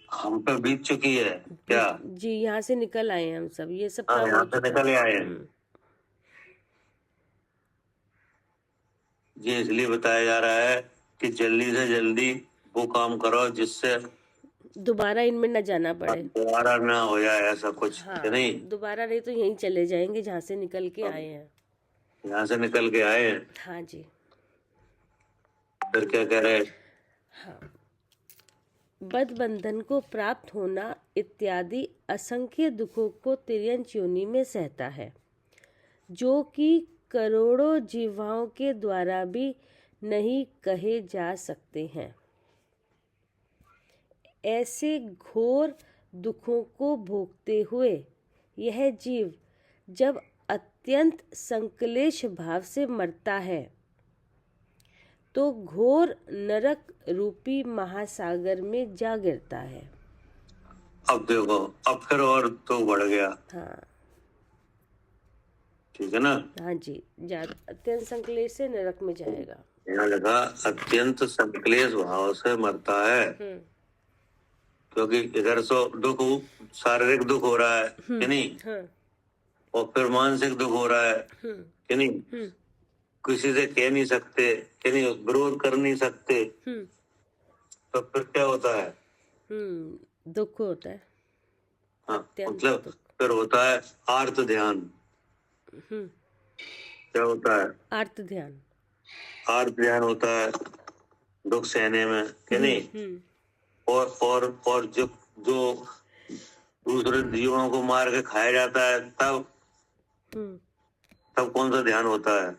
हम पे बीत चुकी है क्या? जी, यहाँ से निकल आए हैं हम सब, ये सब हाँ, काम यहाँ हो से चुका निकल है। आए हैं। ये इसलिए बताया जा रहा है कि जल्दी से जल्दी वो काम करो जिससे दोबारा इनमें न जाना पड़े, दोबारा ना हो जाए ऐसा कुछ, हाँ, कि नहीं? दोबारा नहीं तो यहीं चले जाएंगे जहाँ से निकल के आए हैं। यहाँ से निकल के आए हैं। हाँ जी। फिर क्या कह रहे हैं? हाँ, बद्ध बंधन को प्राप्त होना इत्यादि असंख्य दुखों को तिर्यंच योनि में सहता है, जो कि करोड़ों जीवाओं के द्वारा भी नहीं कहे जा सकते हैं। ऐसे घोर दुखों को भोगते हुए यह जीव जब अत्यंत संक्लेश भाव से मरता है तो घोर नरक रूपी महासागर में जा गिरता है। अब देखो, अब फिर और तो बढ़ गया। हाँ, ठीक है ना? हाँ जी, अत्यंत संक्लेश से नरक में जाएगा। यहाँ लिखा अत्यंत संक्लेश भाव से मरता है, क्योंकि इधर तो दुख, शारीरिक दुख हो रहा है, कि नहीं? हाँ। और फिर मानसिक दुख हो रहा है, कि नहीं? किसी से कह नहीं सकते, कि नहीं? विरोध कर नहीं सकते, तो फिर क्या होता है? दुख होता है। हाँ, मतलब फिर होता है आर्त ध्यान। क्या होता है? आर्त ध्यान। आर्त ध्यान होता है दुख सहने में, कि नहीं? और जो दूसरे जीवों को मार के खाया जाता है, तब कौन सा ध्यान होता है?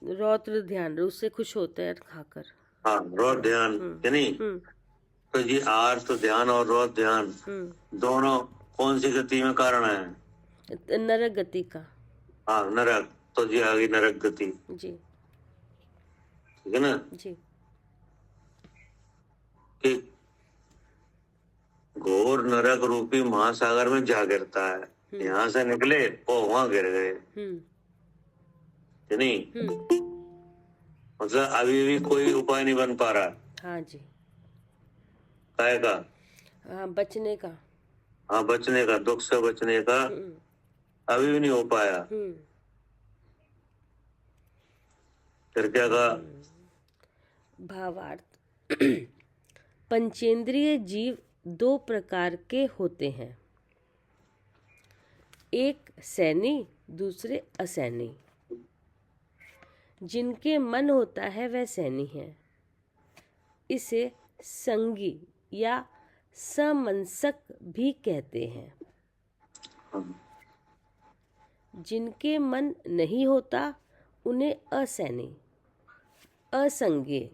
रौद्र ध्यान, उससे खुश होते हैं खाकर। हाँ, रौद्र ध्यान, कि नहीं? तो ये आर्त ध्यान और रौद्र ध्यान दोनों कौन सी गति में कारण है? नरक गति का। हाँ, नरक। तो जी आ गई नरक गति। जी, ठीक है ना? जी। कि घोर नरक रूपी महासागर में जा गिरता है। यहाँ से निकले और वहां गिर गए, कि नहीं? मतलब अभी भी कोई उपाय नहीं बन पा रहा। हाँ जी। काय का? हाँ, बचने का। हाँ, बचने का, दुख से बचने का अभी भी नहीं हो पाया। फिर क्या कहा? भावार्थ। पंचेंद्रिय जीव दो प्रकार के होते हैं, एक सैनी, दूसरे असैनी। जिनके मन होता है वह सैनी है। इसे संगी या समंसक भी कहते हैं। जिनके मन नहीं होता उन्हें असैनी, असंज्ञेय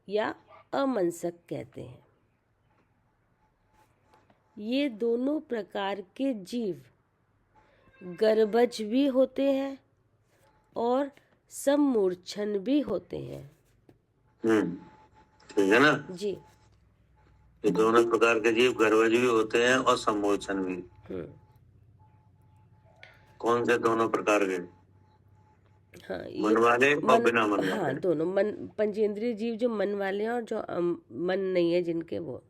या अमंसक कहते हैं। ये दोनों प्रकार के जीव गर्भज भी होते हैं और सम्मूर्छन भी होते हैं। ठीक है ना जी। ये दोनों प्रकार के जीव गर्भज भी होते हैं और सम्मूर्छन भी। कौन से दोनों प्रकार के? हाँ, मन वाले और बिना मन वाले। हाँ, दोनों मन पंचेंद्रिय जीव जो मन वाले हैं और जो मन नहीं है जिनके, वो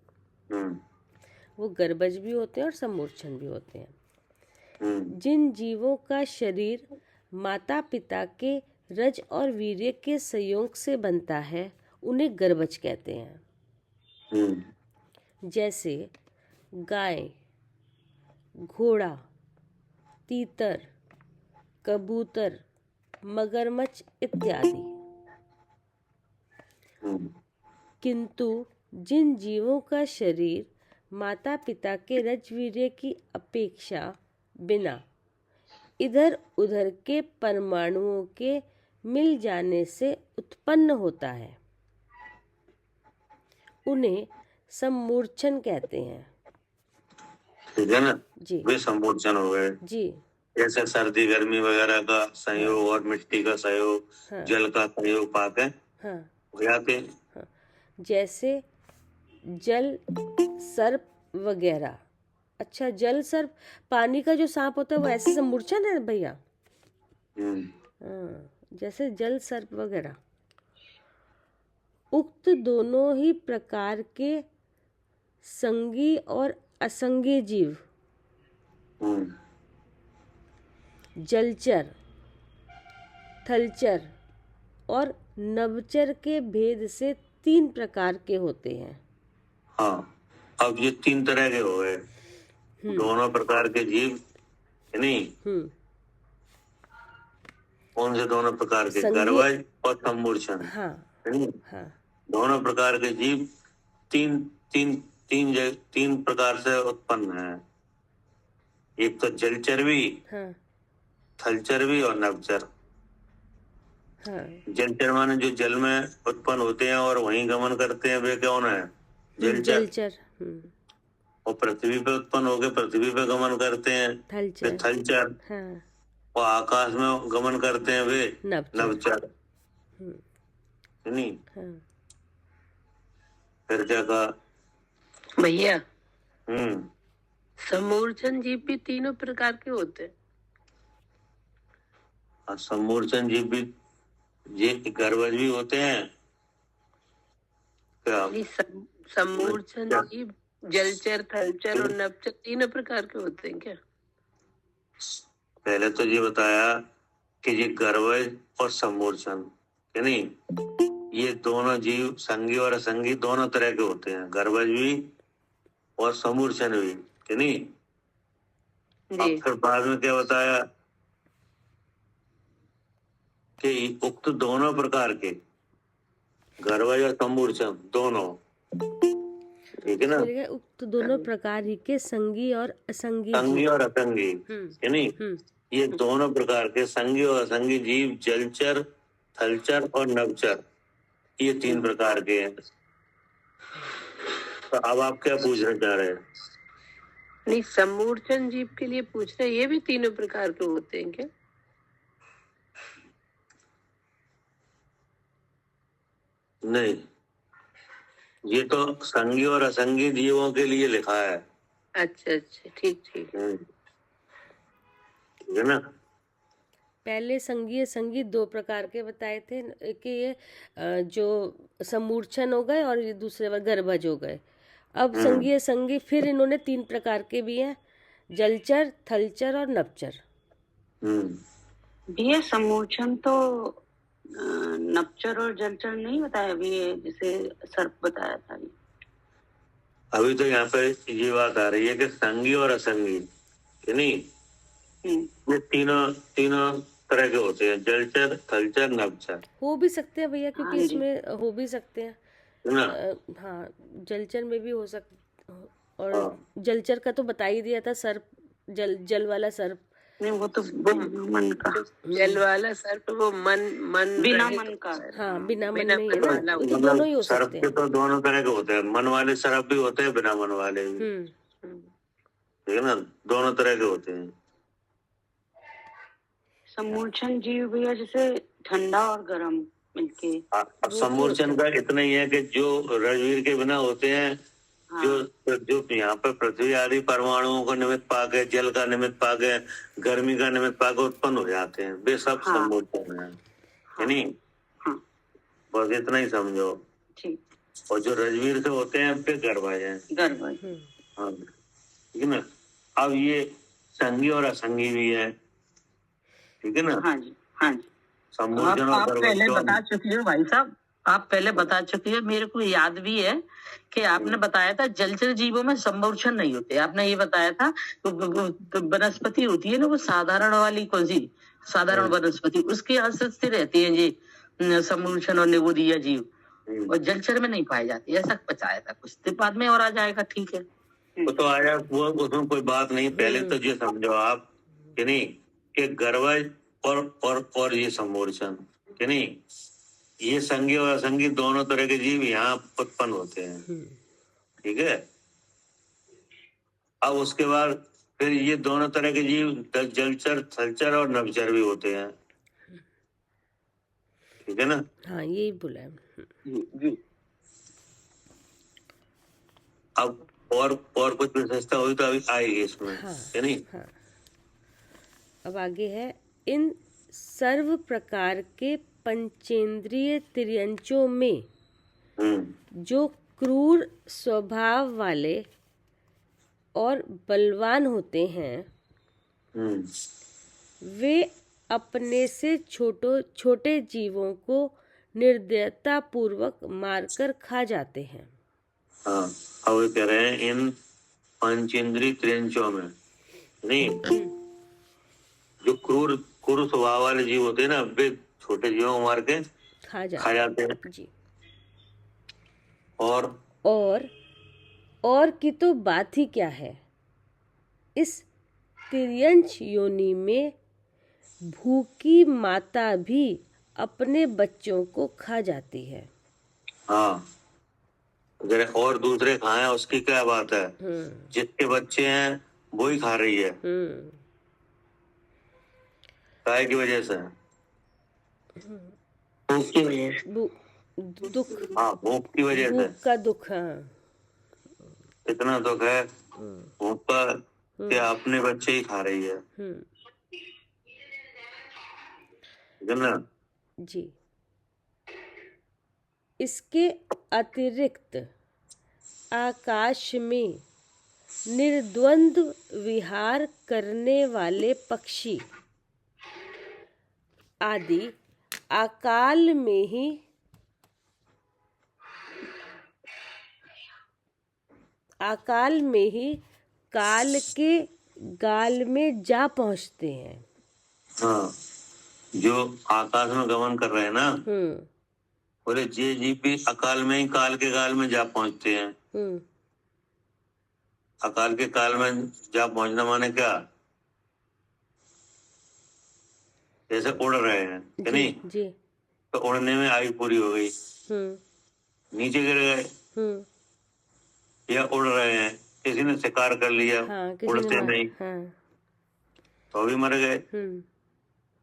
गर्भज भी होते हैं और सम्मूर्छन भी होते हैं। जिन जीवों का शरीर माता पिता के रज और वीर्य के संयोग से बनता है उन्हें गर्भज कहते हैं। जैसे गाय, घोड़ा, तीतर, कबूतर, मगरमच्छ इत्यादि। किंतु जिन जीवों का शरीर माता पिता के रजवीर्य की अपेक्षा बिना इधर उधर के परमाणुओं के मिल जाने से उत्पन्न होता है उन्हें सम्मूर्छन कहते हैं। ठीक है ना जी। वे सम्मूर्छन हो गए। जी। जैसे सर्दी गर्मी वगैरह का संयोग और मिट्टी का संयोग, जल का संयोग पाके हो जाते। जैसे जल सर्प वगैरह। अच्छा, जल सर्प पानी का जो सांप होता है वो ऐसे सम्मूर्छन है भैया? जैसे जल सर्प वगैरह। उक्त दोनों ही प्रकार के संगी और असंगी जीव जलचर, थलचर और नभचर के भेद से 3 प्रकार के होते हैं। हाँ, अब ये 3 तरह के हो गए। दोनों प्रकार के जीव नहीं। कौन से दोनों प्रकार के? गर्भज और सम्मूर्छन। हाँ। दोनों प्रकार के जीव तीन प्रकार से उत्पन्न है। एक तो जलचर भी, थलचर भी और नभचर। जलचर माने जो जल में उत्पन्न होते हैं और वहीं गमन करते हैं, वे कौन है? जलचर। और पृथ्वी पे उत्पन्न होकर पृथ्वी पे गमन करते हैं, वे थलचर। और आकाश में गमन करते हैं, वे नभचर। नहीं। फिर क्या कहा भैया? सम्मूर्छन जीव भी तीनों प्रकार के होते हैं। सम्मूर्छन जीव भी ये गर्भज भी होते हैं क्या? सम्मूर्छन जीव जलचर, थलचर और नभचर तीनों प्रकार के होते हैं क्या? पहले तो ये बताया कि ये गर्भज और सम्मूर्छन, है नहीं, ये दोनों जीव संगी और असंगी दोनों तरह के होते हैं, गर्भज भी और सम्मूर्छन भी, है नहीं। अब फिर बाद में क्या बताया कि उक्त दोनों प्रकार के गर्भज और सम्मूर्छन दोनों, ठीक है ना। उक्त दोनों प्रकार ही के संगी और असंगी, संगी और असंगी, है नहीं। ये दोनों प्रकार के संगी और असंगी जीव जलचर, थलचर और नभचर, ये 3 प्रकार के हैं। तो अब आप क्या पूछना चाह रहे हैं? नहीं, सम्मूर्छन जीव के लिए पूछ रहे, ये भी तीनों प्रकार के होते हैं क्या? नहीं, ये तो संगी और असंगी जीवों के लिए लिखा है। अच्छा, ठीक। है ना। पहले संगी असंगी 2 प्रकार के बताए थे कि ये जो सम्मूर्छन हो गए और ये दूसरे बार गर्भज हो गए। अब संगी असंगी फिर इन्होंने 3 प्रकार के भी हैं, जलचर, थलचर और नभचर। भैया सम्मूर्छन तो नभचर और जलचर नहीं बताया अभी, जैसे सर्प बताया था। अभी तो यहाँ पे ये बात आ रही है कि संगी और असंगी, है नहीं, ये तीनों तरह के होते हैं, जलचर, थलचर, नभचर। हो भी सकते हैं भैया, क्योंकि इसमें हो भी सकते हैं है ना। हाँ, जलचर में भी हो और हाँ। जलचर का तो बता ही दिया था, सर्प, जल वाला सर्प। नहीं, वो तो मन का, जल वाला सर्प वो मन बिना रहित मन का। हाँ, बिना मन बिना में ही है मन ना, वाला वो तो मतलब दोनों ही हो सर्प सकते के हैं। तो दोनों तरह के होते हैं, मन वाले सर्प भी होते हैं, बिना मन वाले भी, ठीक है ना, दोनों तरह के होते हैं। समूर्छन जीव भैया जैसे ठंडा और गर्म मिलके। अब समूर्छन का इतना ही है कि जो रणवीर के बिना होते हैं, हाँ, जो यहाँ पर पृथ्वी आदि परमाणुओं को निमित्त पाके, जल का निमित्त पाके, गर्मी का निमित्त पाके उत्पन्न हो जाते हैं, वे सब हाँ, समूर्छन है, हाँ, नहीं। हाँ, बस इतना ही समझो। ठीक। और जो रजवीर से होते हैं वे गर्भाज हैं। गर्भ। हाँ, ठीक है ना। अब ये संगी और असंगी भी है, ठीक है ना। हाँ जी, हाँ जी। समूर्छन आप और पहले गर्भाज बता चुकी हो भाई साहब, आप पहले बता चुकी हो, मेरे को याद भी है कि आपने बताया था जलचर जीवों में समूर्छन नहीं होते। आपने ये बताया था तो वनस्पति होती है ना, वो साधारण वाली, कौन सी साधारण वनस्पति, उसके आश्रित से रहती है ये समूर्छन और निगोदीय जीव, और जलचर में नहीं पाई जाती, ऐसा बताया था कुछ। तो बाद में और आ जाएगा, ठीक है। वो तो आया, वो उसमें कोई बात नहीं। पहले तो ये समझो आप कि नहीं, कि गर्भाज और ये समूर्छन, कि नहीं, ये संगी और असंगी दोनों तरह के जीव यहाँ उत्पन्न होते हैं, ठीक है। अब उसके बाद फिर ये दोनों तरह के जीव जलचर, थलचर और नभचर भी होते हैं, ठीक है ना। हाँ, यही बोला है। अब और कुछ विशेषता हुई तो अभी आएगी इसमें, हाँ, है नहीं। हाँ। अब आगे है, इन सर्व प्रकार के पंचेंद्रिय तिर्यंचों में जो क्रूर स्वभाव वाले और बलवान होते हैं, वे अपने से छोटे जीवों को निर्दयता पूर्वक मारकर खा जाते हैं। हाँ, अब वो कह रहे हैं इन पंचेंद्रिय तिर्यंचों में, नहीं, जो क्रूर स्वभाव वाले जीव होते हैं ना, वे छोटे जीवों को मार के खा जाते हैं जी। और की तो बात ही क्या है, इस तिर्यंच योनि में भूखी माता भी अपने बच्चों को खा जाती है। हाँ, अगर और दूसरे खाएं उसकी क्या बात है, जिसके बच्चे हैं वो ही खा रही है, काय की वजह से, दुख, हाँ, भूख की वजह से, भूख का दुख। हाँ, इतना दुख है भूख का कि अपने बच्चे ही खा रही है, ना जी। इसके अतिरिक्त आकाश में निर्द्वंद्व विहार करने वाले पक्षी आदि अकाल में ही काल के गाल में जा पहुंचते हैं। हाँ, जो आकाश में गमन कर रहे हैं ना, बोले जे जीव भी अकाल में ही काल के गाल में जा पहुंचते हैं। अकाल के काल में जा पहुंचना माने क्या, जैसे उड़ रहे हैं कि नहीं जी। तो उड़ने में आयु पूरी हो गई, नीचे गिर गए, या उड़ रहे हैं, किसी ने शिकार कर लिया, उड़ते नहीं, तो भी मर गए।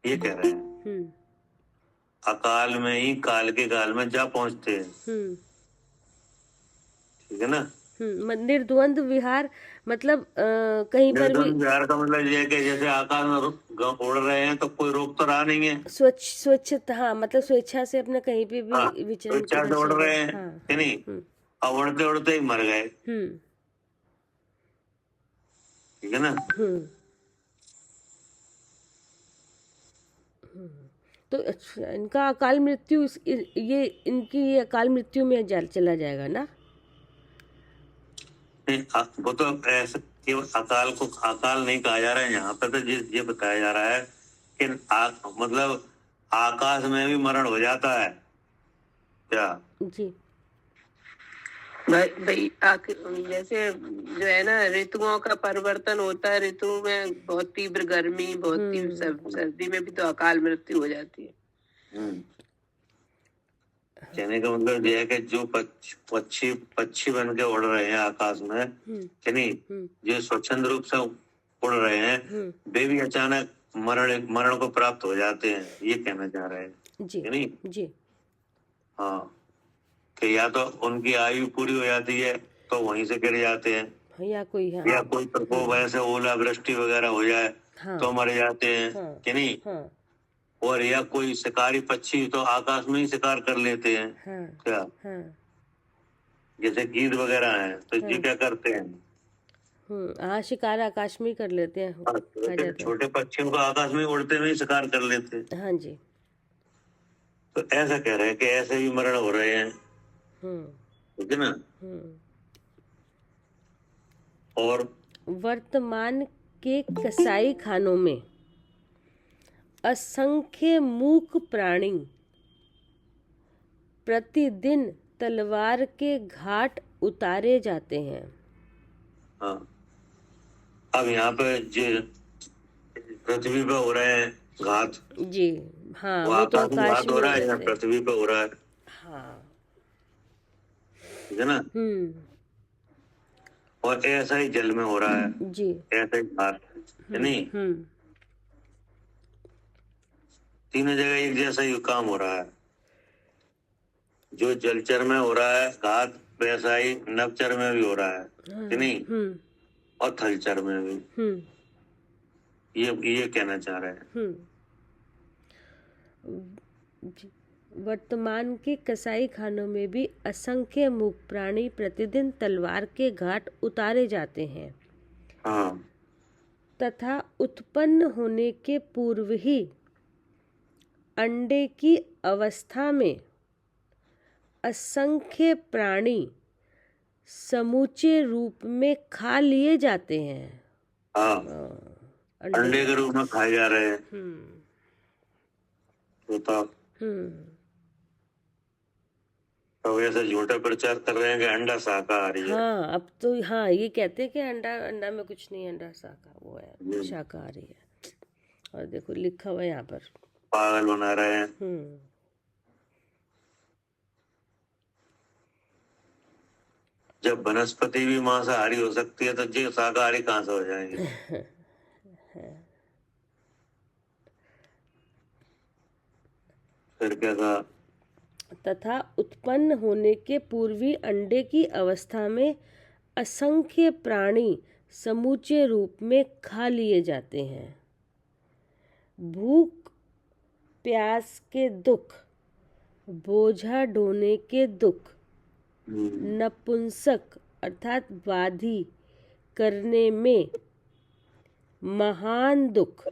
ये कह रहे हैं अकाल में ही काल के गाल में जा पहुंचते हैं, ठीक है ना। निर्द्वंद्व विहार मतलब कहीं पर भी, विहार का मतलब ये है कि जैसे आकाश में उड़ रहे हैं तो कोई रोक तो रहा नहीं है, स्वच्छता, हाँ, मतलब स्वेच्छा से अपने कहीं पे भी विचरण, स्वेच्छा से उड़ रहे हैं, कि नहीं, अब उड़ते उड़ते ही मर गए, ठीक है ना। तो इनका अकाल मृत्यु, ये इनकी अकाल मृत्यु में चला जाएगा ना। वो तो ऐसे केवल अकाल को अकाल नहीं कहा जा रहा है, यहाँ पे तो ये बताया जा रहा है कि मतलब आकाश में भी मरण हो जाता है क्या जी। भाई जैसे जो है ना, ऋतुओं का परिवर्तन होता है, ऋतु में बहुत तीव्र गर्मी, बहुत तीव्र सर्दी में भी तो अकाल मृत्यु हो जाती है। कहने का मतलब यह है कि जो पक्षी बन के उड़ रहे हैं आकाश में, कि नहीं, जो स्वच्छंद रूप से उड़ रहे हैं, वे भी अचानक मरण को प्राप्त हो जाते हैं, ये कहना चाह रहे हैं जी, कि नहीं जी। हाँ, कि या तो उनकी आयु पूरी हो जाती है तो वहीं से गिर जाते हैं, या कोई या कोई प्रकोप ऐसे ओलावृष्टि वगैरह हो जाए तो मर जाते हैं, कि नहीं, और या कोई शिकारी पक्षी तो आकाश में ही शिकार कर लेते हैं। क्या जैसे गीद वगैरह है तो ये क्या करते हैं, शिकार आकाश में ही कर लेते हैं। छोटे पक्षियों को आकाश में उड़ते हुए शिकार कर लेते हैं। हाँ जी। तो ऐसा कह रहे हैं कि ऐसे भी मरण हो रहे हैं, ठीक है ना। और वर्तमान के कसाई खानों में असंख्य मूक प्राणी प्रतिदिन तलवार के घाट उतारे जाते हैं। हाँ, अब यहाँ पे जो पृथ्वी पे हो रहे हैं घात, जी हाँ, वो तो आकाश में हो रहा है या पृथ्वी पे हो रहा है। हाँ, ठीक है ना। और ऐसा ही जल में हो रहा है जी, ऐसा ही घात है नहीं, तीनों जगह एक जैसा ही काम हो रहा है। जो जलचर में हो रहा है घात, वैसा ही नभचर में भी हो रहा है, कि नहीं, और थलचर में भी। ये कहना चाह रहे हैं। वर्तमान के कसाई खानों में भी असंख्य मूक प्राणी प्रतिदिन तलवार के घाट उतारे जाते हैं। हाँ। तथा उत्पन्न होने के पूर्व ही अंडे की अवस्था में असंख्य प्राणी समूचे रूप में खा लिए जाते हैं। हाँ, अंडे के रूप में खाए जा रहे हैं। तो ऐसे झूठा प्रचार कर रहे हैं कि अंडा शाकाहारी है। हाँ, अब तो हाँ ये कहते हैं कि अंडा में कुछ नहीं, अंडा वो है, शाकाहारी है। और देखो लिखा हुआ है यहाँ पर, पागल बना रहे हैं। जब वनस्पति भी मांसाहारी हो सकती है तो जी शाकाहारी कहाँ से हो जाएंगे। फिर क्या कहा, तथा उत्पन्न होने के पूर्वी अंडे की अवस्था में असंख्य प्राणी समूचे रूप में खा लिए जाते हैं। भूख प्यास के दुख, बोझा ढोने के दुख, नपुंसक अर्थात वादी करने में महान दुख,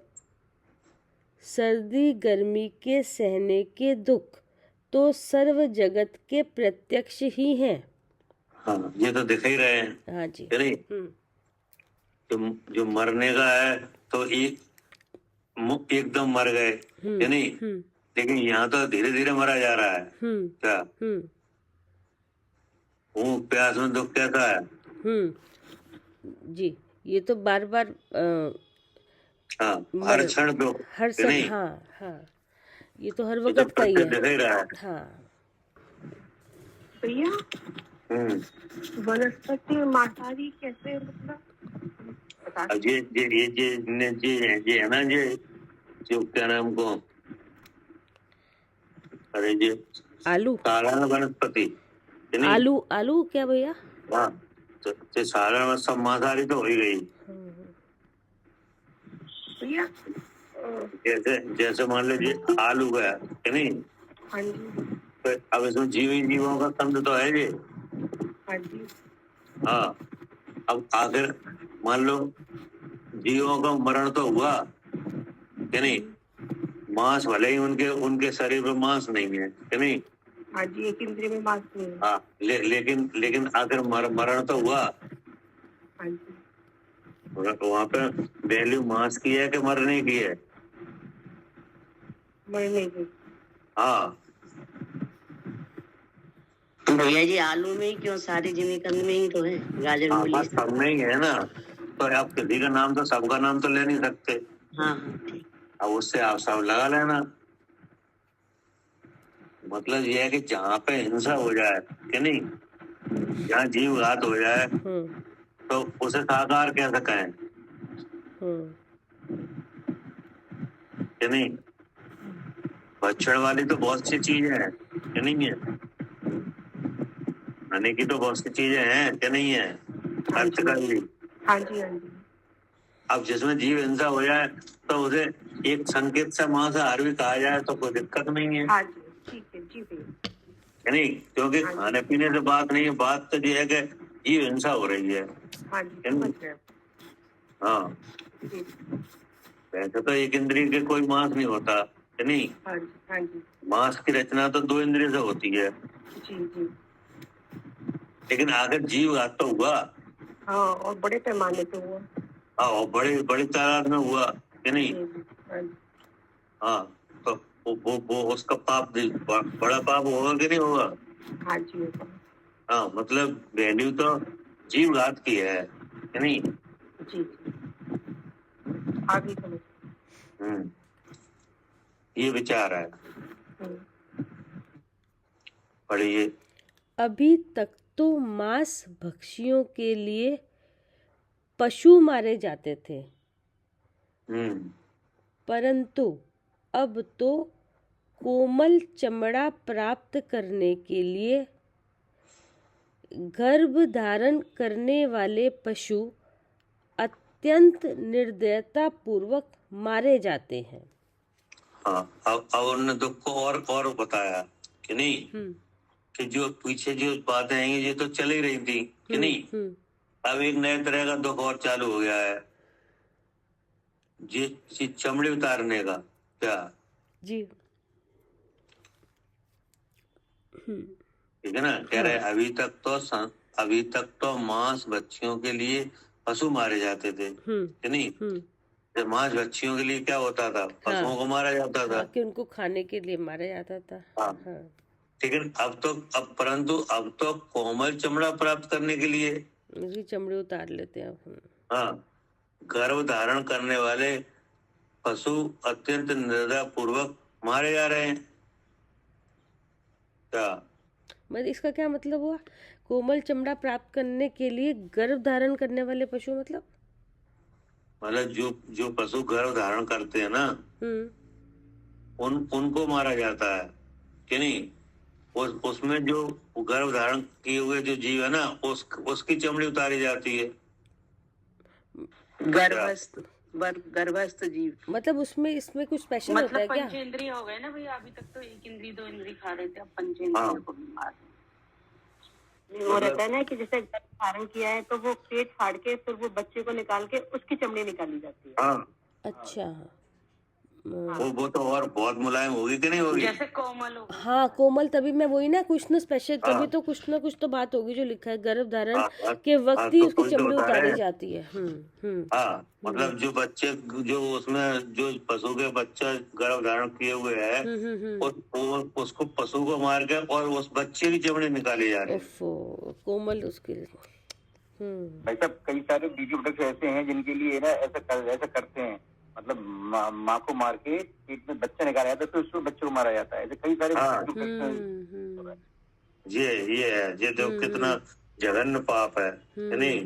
सर्दी गर्मी के सहने के दुख तो सर्व जगत के प्रत्यक्ष ही हैं। हाँ, ये तो दिख ही रहे हैं। हाँ जी, नहीं, जो मरने का है तो एकदम मर गए, नहीं, लेकिन यहाँ तो धीरे धीरे मरा जा रहा है। क्या भूख प्यास में दुख कैसा है। जी, ये तो बार बार हाँ, हर क्षण दुख, हर समय, हाँ, ये तो हर वक्त का ही है। हाँ भैया, वनस्पति मांसाहारी कैसे, मतलब ये है ना, जो क्या नाम को, अरे ये आलू, साधारण वनस्पति, आलू क्या भैया। हाँ, तो साधारण सब मांसाहारी तो हो ही गई। भैया जैसे मान लीजिए आलू का है नहीं, तो अब इसमें जीवों का कंद तो है ये। हाँ, अब आखिर मान लो जीवों का मरण तो हुआ, कि नहीं, मांस भले ही उनके शरीर में मांस नहीं है, कि नहीं, एक इंद्रिय में मांस नहीं है। हाँ, लेकिन आखिर मरण तो हुआ। वहाँ पे वैल्यू मांस की है कि मरने की है। मरने की। हाँ, भैया जी आलू में ही क्यों, सारी जिमीकंद में ही तो है, गाजर हाँ, मूली। बस सब में ही है ना, तो आप किसी का नाम तो सबका नाम तो ले नहीं सकते। हाँ हाँ ठीक। अब उससे आप सब लगा लेना। मतलब ये है कि जहाँ पे हिंसा हो जाए कि नहीं, जहाँ जीव घात हो जाए तो उसे साकार कैसे कहें कि नहीं। भक्षण वाली तो बहुत सी चीजें हैं कि नहीं है, खाने की तो बहुत सी चीजें हैं कि नहीं है, खर्च कर ली। हाँ जी हाँ जी। अब जिसमें जीव हिंसा हो जाए तो उसे एक संकेत से मांसाहार भी कहा जाए तो कोई दिक्कत नहीं है। हाँ जी ठीक है जी भैया। है नहीं, क्योंकि खाने पीने से बात नहीं है, बात तो ये है कि जीव हिंसा हो रही है। हाँ जी समझ गए। हाँ, वैसे तो एक इंद्रिय के कोई मांस नहीं होता है नहीं। हाँ जी हाँ जी मांस की रचना तो 2 इंद्रिय से होती है, जी जी। लेकिन आखिर जीव घात तो हुआ। हाँ और बड़े पैमाने पे हुआ। हाँ, और बड़ी बड़ी तादाद में हुआ कि नहीं। हाँ जी। हाँ, तो वो उसका पाप बड़ा पाप होगा कि नहीं होगा। हाँ जी होगा। हाँ, मतलब वैल्यू तो जीव घात की है कि नहीं। जी जी आगे समझ। ये विचार है। पढ़िए। अभी तक तो मांस भक्षियों के लिए पशु मारे जाते थे, परंतु अब तो कोमल चमड़ा प्राप्त करने के लिए गर्भ धारण करने वाले पशु अत्यंत निर्दयता पूर्वक मारे जाते हैं। हाँ, अब उन्होंने दुख को और बताया कि नहीं, कि जो पीछे जो बातें हैं ये तो चल ही रही थी कि नहीं। अब एक नए तरह का दुख और चालू हो गया है, जी चमड़ी उतारने का। क्या जी ठीक है ना, कह रहे अभी तक तो मांस बच्चियों के लिए पशु मारे जाते थे कि नहीं। तो मांस बच्चियों के लिए क्या होता था, पशुओं को मारा जाता था, कि उनको खाने के लिए मारा जाता था। हाँ। लेकिन परंतु अब तो कोमल चमड़ा प्राप्त करने के लिए उसकी चमड़ी उतार लेते हैं। हाँ, गर्भ धारण करने वाले पशु अत्यंत निर्दय पूर्वक मारे जा रहे हैं। क्या मतलब इसका क्या मतलब हुआ, कोमल चमड़ा प्राप्त करने के लिए गर्भ धारण करने वाले पशु, मतलब जो पशु गर्भ धारण करते हैं ना, उनको मारा जाता है कि नहीं। उसमें जो गर्भ धारण किए हुए जो जीव है ना, उसकी चमड़ी उतारी जाती है। गर्भस्थ जीव, मतलब उसमें इसमें कुछ स्पेशल होता है क्या। पंचेंद्रिय हो गए ना भैया, अभी तक तो 1 इंद्री 2 इंद्री खा रहे थे, अब पंचेंद्रिय को भी मार वो रहता है ना कि जैसे धारण किया है तो वो पेट फाड़ के फिर वो बच्चे को निकाल के उसकी चमड़ी निकाली जाती है। हाँ, अच्छा। वो तो और बहुत मुलायम होगी कि नहीं होगी, जैसे कोमल हो। हाँ कोमल, तभी मैं वही ना, कुछ ना स्पेशल, तभी तो कुछ ना कुछ तो बात होगी जो लिखा है, गर्भ धारण के वक्त ही उसकी चमड़ी उतारी जाती है। हाँ, मतलब जो बच्चे जो उसमें जो पशु के बच्चा गर्भ धारण किए हुए है, उसको पशु को मार के और उस बच्चे की चमड़ी निकाली जा रही है। कोमल उसके। भाई साहब, कई सारे वीडियो प्रोडक्ट ऐसे हैं जिनके लिए ना ऐसा करते हैं, मतलब माँ को मार के पेट में बच्चा निकाला जाता है, फिर उसको बच्चे को मारा जाता है। ऐसे कई सारे ये है, ये जो कितना जघन्य पाप है नहीं,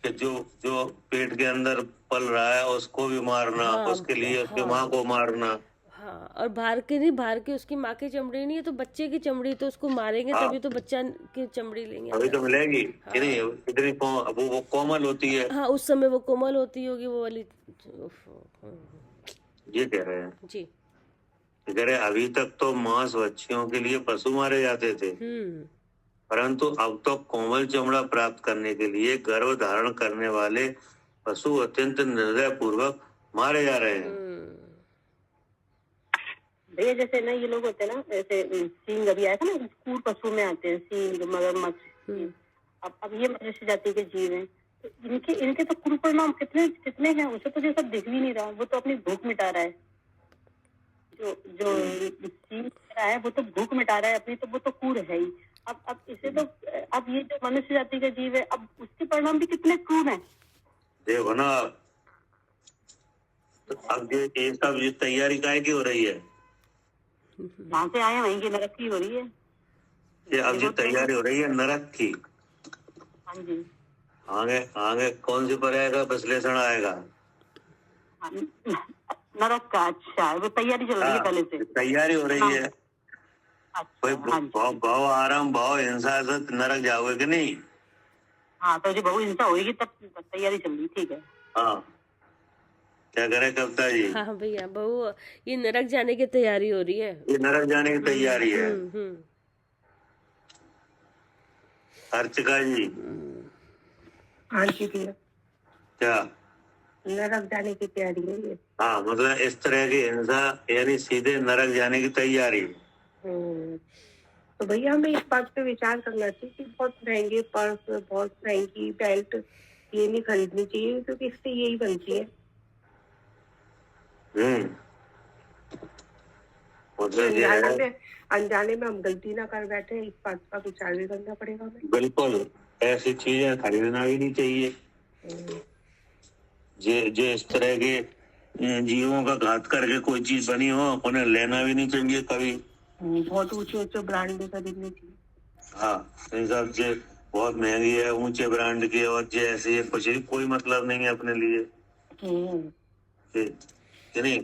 कि जो पेट के अंदर पल रहा है उसको भी मारना, उसके लिए उसकी माँ को मारना। हाँ, और बाहर के उसकी माँ की चमड़ी नहीं है तो बच्चे की चमड़ी, तो उसको मारेंगे तभी तो बच्चा की चमड़ी लेंगे, अभी तो मिलेगी कि नहीं। इतनी वो कोमल होती है। हाँ, उस समय वो कोमल होती होगी वो वाली। ये कह रहे हैं जी, कह रहे अभी तक तो मांस बच्चियों के लिए पशु मारे जाते थे, परंतु अब तो कोमल चमड़ा प्राप्त करने के लिए गर्भ धारण करने वाले पशु अत्यंत निर्दय पूर्वक मारे जा रहे हैं। भैया जैसे ना ये लोग होते हैं ना, जैसे सींग अभी आया था ना, कूर पशु में आते हैं सींग, मगरमच्छ। अब ये मनुष्य जाति के जीव हैं, तो इनके तो कुल परिणाम कितने हैं, उसे तो जैसा दिख भी नहीं रहा, वो तो अपनी भूख मिटा रहा है। जो जो जीव रहा है वो तो भूख मिटा रहा है अपनी, तो वो तो क्रूर है ही। अब इसे तो अब ये जो मनुष्य जाति का जीव है, अब उसके परिणाम भी कितने क्रूर हैं। देखो ना आप, तो अब ये सब ये तैयारी काहे की हो रही है? जहाँ से आए वहीं की नरक की हो रही है। ये अब ये तैयारी हो रही है नरक की। हाँ जी। आगे आगे कौन सी पर आएगा, विश्लेषण आएगा हाँ, नरक का। अच्छा, वो तैयारी चल रही है पहले से। तैयारी हो रही है। कोई अच्छा, हाँ जी। भाव आराम भाव हिंसा से नरक जाओगे कि नहीं? हाँ, तो जो बहु हिंसा होगी तब तैयारी चल रही, ठीक है। हाँ, क्या करे कविता जी? हाँ भैया, बहू ये नरक जाने की तैयारी हो रही है। ये नरक जाने की तैयारी है। अर्चिका जी। हाँ जी भैया, क्या नरक जाने की तैयारी है ये। हाँ, मतलब इस तरह की हिंसा यानी सीधे नरक जाने की तैयारी। तो भैया हमें इस बात पे विचार करना चाहिए कि बहुत महंगे पर्स, बहुत महंगी बेल्ट ये नहीं खरीदनी चाहिए, क्योंकि इससे यही बनती है। मतलब ये है, अनजाने में हम गलती ना कर बैठे, इस बात का विचार भी करना पड़ेगा हमें। बिल्कुल ऐसी चीजें खरीदना भी नहीं चाहिए। जो इस तरह के जीवों का घात करके कोई चीज बनी हो, उन्हें लेना भी नहीं चाहिए कभी। बहुत ऊंचे ऊंचे ब्रांड भी खरीदनी चाहिए। हाँ, इन सब से बहुत महंगी है, ऊंचे ब्रांड की, और जो ऐसी है कुछ ही कोई मतलब नहीं है अपने लिए कि नहीं।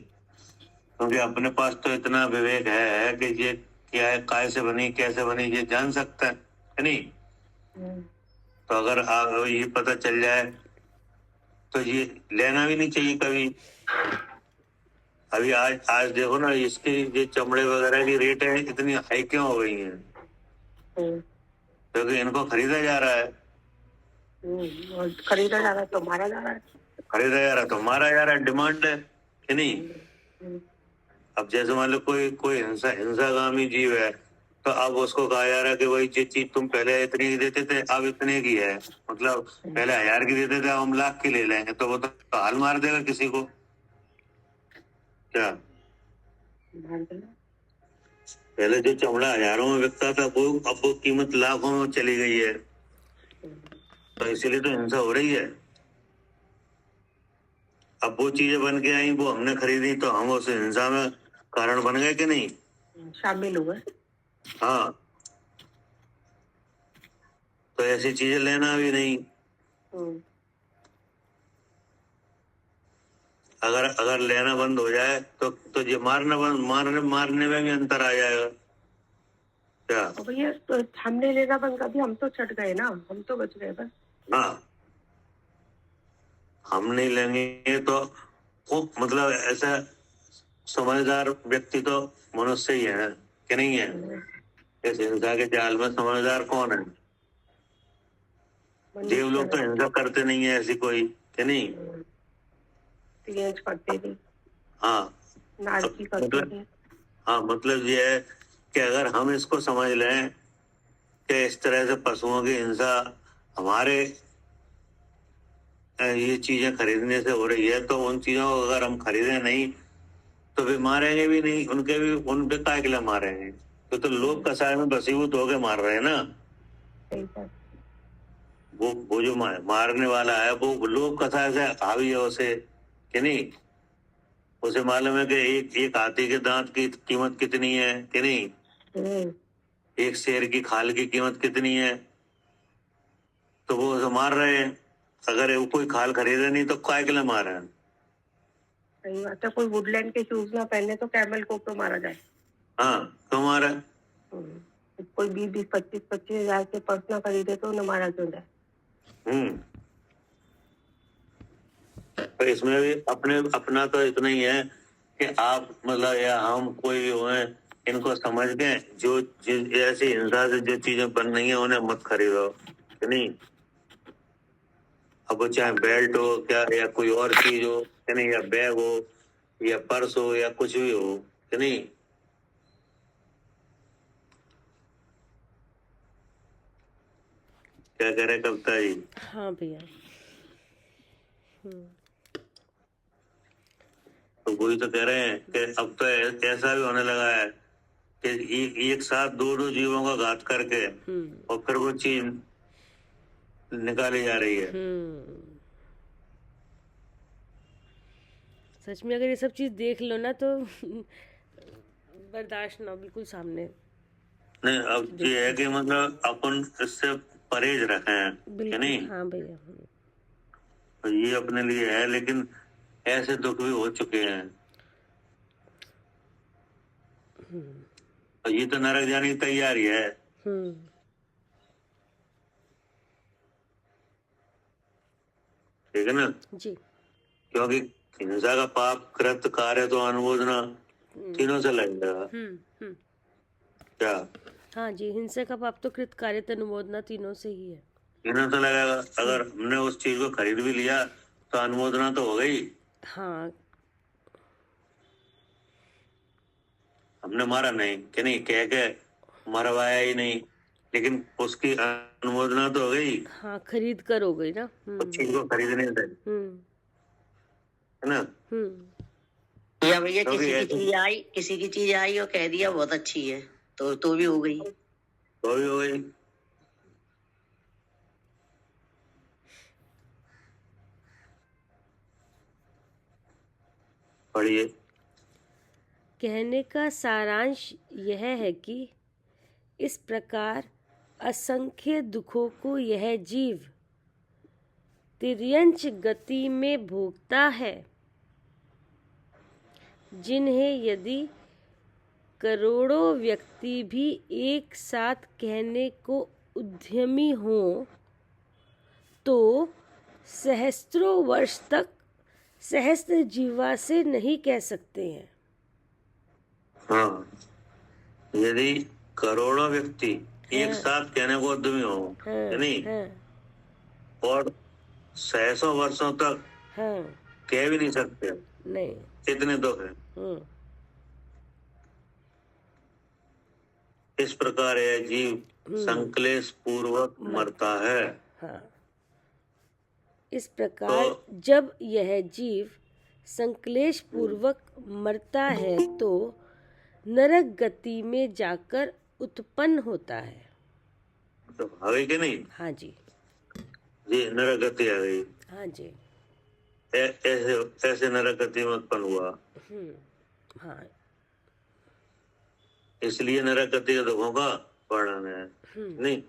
क्योंकि अपने पास तो इतना विवेक है कि ये क्या है, काय से बनी, कैसे बनी, ये जान सकता है कि नहीं। तो अगर ये पता चल जाए तो ये लेना भी नहीं चाहिए कभी। अभी आज देखो ना, इसकी ये चमड़े वगैरह की रेट है इतनी हाई क्यों हो गई है? क्योंकि इनको खरीदा जा रहा है। खरीदा जा रहा है तो मारा जा रहा है। खरीदा जा रहा है तो मारा जा रहा है, डिमांड है कि नहीं। अब जैसे मान लो कोई हिंसागामी जीव है, तो अब उसको कहा जा रहा है कि वही जो चीज तुम पहले इतने की देते थे अब इतने की है, मतलब पहले 1000 की देते थे अब हम लाख की ले लेंगे, तो वो तो हाल मार देगा किसी को। क्या पहले जो चमड़ा हजारों में बिकता था वो अब वो कीमत लाखों में चली गई है, तो इसीलिए तो हिंसा हो रही है। अब वो चीजें बन के आई, वो हमने खरीदी, तो हम उस हिंसा में कारण बन गए कि नहीं, शामिल हुए। हाँ, तो ऐसी चीजें लेना भी नहीं। अगर लेना बंद हो जाए तो ये मारने में भी अंतर आ जाएगा। क्या तो भैया तो हमने लेना बंद कर दिया, हम तो चढ़ गए ना, हम तो बच गए बस। हाँ, हम नहीं लेंगे तो वो मतलब ऐसा समझदार व्यक्ति तो मनुष्य ही है कि नहीं है। इस हिंसा के जाल में समझदार कौन है? देव लोग तो हिंसा करते नहीं है ऐसी कोई कि नहीं। करते थे। हाँ, नारकी करते थे। हाँ, मतलब ये है कि अगर हम इसको समझ लें कि इस तरह से पशुओं की हिंसा हमारे ये चीजें खरीदने से हो रही है, तो उन चीजों को अगर हम खरीदें नहीं तो भी मारेंगे भी नहीं, उन पे काय के लिए मारेंगे? तो लोग कसाय में बसीभूत होके मार रहे हैं ना। वो जो मारने वाला है वो लोग कसाय से हावी है उसे कि नहीं। उसे मालूम है कि एक हाथी के दांत की कीमत कितनी है कि नहीं, एक शेर की खाल की कीमत कितनी है, तो वो उसे मार रहे हैं। अगर वो कोई खाल खरीदे नहीं तो काय के लिए मार रहे हैं? सही बात है। कोई वुडलैंड के शूज ना पहने तो कैमल को तो मारा जाए। हाँ, क्यों मारा? कोई 20-20, 25-25 हजार के पर्स ना खरीदे तो न मारा क्यों जाए। तो इसमें भी अपना तो इतना ही है कि आप मतलब या हम कोई भी हुए इनको समझ के जो ऐसी हिंसा से जो चीजें बन रही है उन्हें मत खरीदो कि नहीं। अब वो चाहे बेल्ट हो क्या या कोई और चीज हो कि नहीं, या बैग हो या पर्स हो या कुछ भी हो कि नहीं। क्या कह रहे कविता जी? हाँ भैया। तो वही तो कह रहे हैं कि अब तो ऐसा भी होने लगा है कि एक साथ दो जीवों का घात करके और फिर वो चीज निकाली जा रही है। सच में अगर ये सब चीज देख लो ना तो बर्दाश्त ना, बिल्कुल सामने। नहीं, अब ये है कि मतलब अपन इससे परहेज रखें कि नहीं। हाँ भैया। तो ये अपने लिए है, लेकिन ऐसे दुख भी हो चुके हैं। और ये तो नरक जाने की तैयारी है। ठीक है ना जी। क्योंकि हिंसा का पाप, कृत, कार्य तो अनुमोदना तीनों से लगेगा। क्या? हाँ जी, हिंसा का पाप तो कृत, कार्य, अनुमोदना तीनों से ही है। तीनों से लगेगा। अगर हमने उस चीज को खरीद भी लिया तो अनुमोदना तो हो गई। हाँ। हमने मारा नहीं कि नहीं, कह के मरवाया ही नहीं, लेकिन उसकी अनुमोदना तो हो गई। हाँ, खरीद कर हो गई ना। उस चीज को खरीदने से, है ना। या भैया क्योंकि किसी की चीज आई और कह दिया बहुत अच्छी है तो भी हो गई। तो भी हो गई। पढ़िए। कहने का सारांश यह है कि इस प्रकार असंख्य दुखों को यह जीव तिर्यंच गति में भोगता है, जिन्हें यदि करोड़ों व्यक्ति भी एक साथ कहने को उद्यमी हों तो सहस्त्रों वर्ष तक सहस्त्र जीवा से नहीं कह सकते हैं। हाँ, यदि करोड़ों व्यक्ति एक साथ कहने को उद्यमी हो, नहीं, और सहसों वर्षों तक कह भी नहीं सकते, नहीं, इतने दुख है। इस प्रकार यह जीव संक्लेश पूर्वक मरता है। हाँ। इस प्रकार जब यह जीव संक्लेश पूर्वक मरता है तो नरक गति में जाकर उत्पन्न होता है। तो आ गई कि नहीं? हाँ जी। जी, नरक गति आ गई। हाँ जी। ऐसे नरक गति में उत्पन्न हुआ। हाँ। इसलिए नरक गति के दुखों का वर्णन है। नहीं,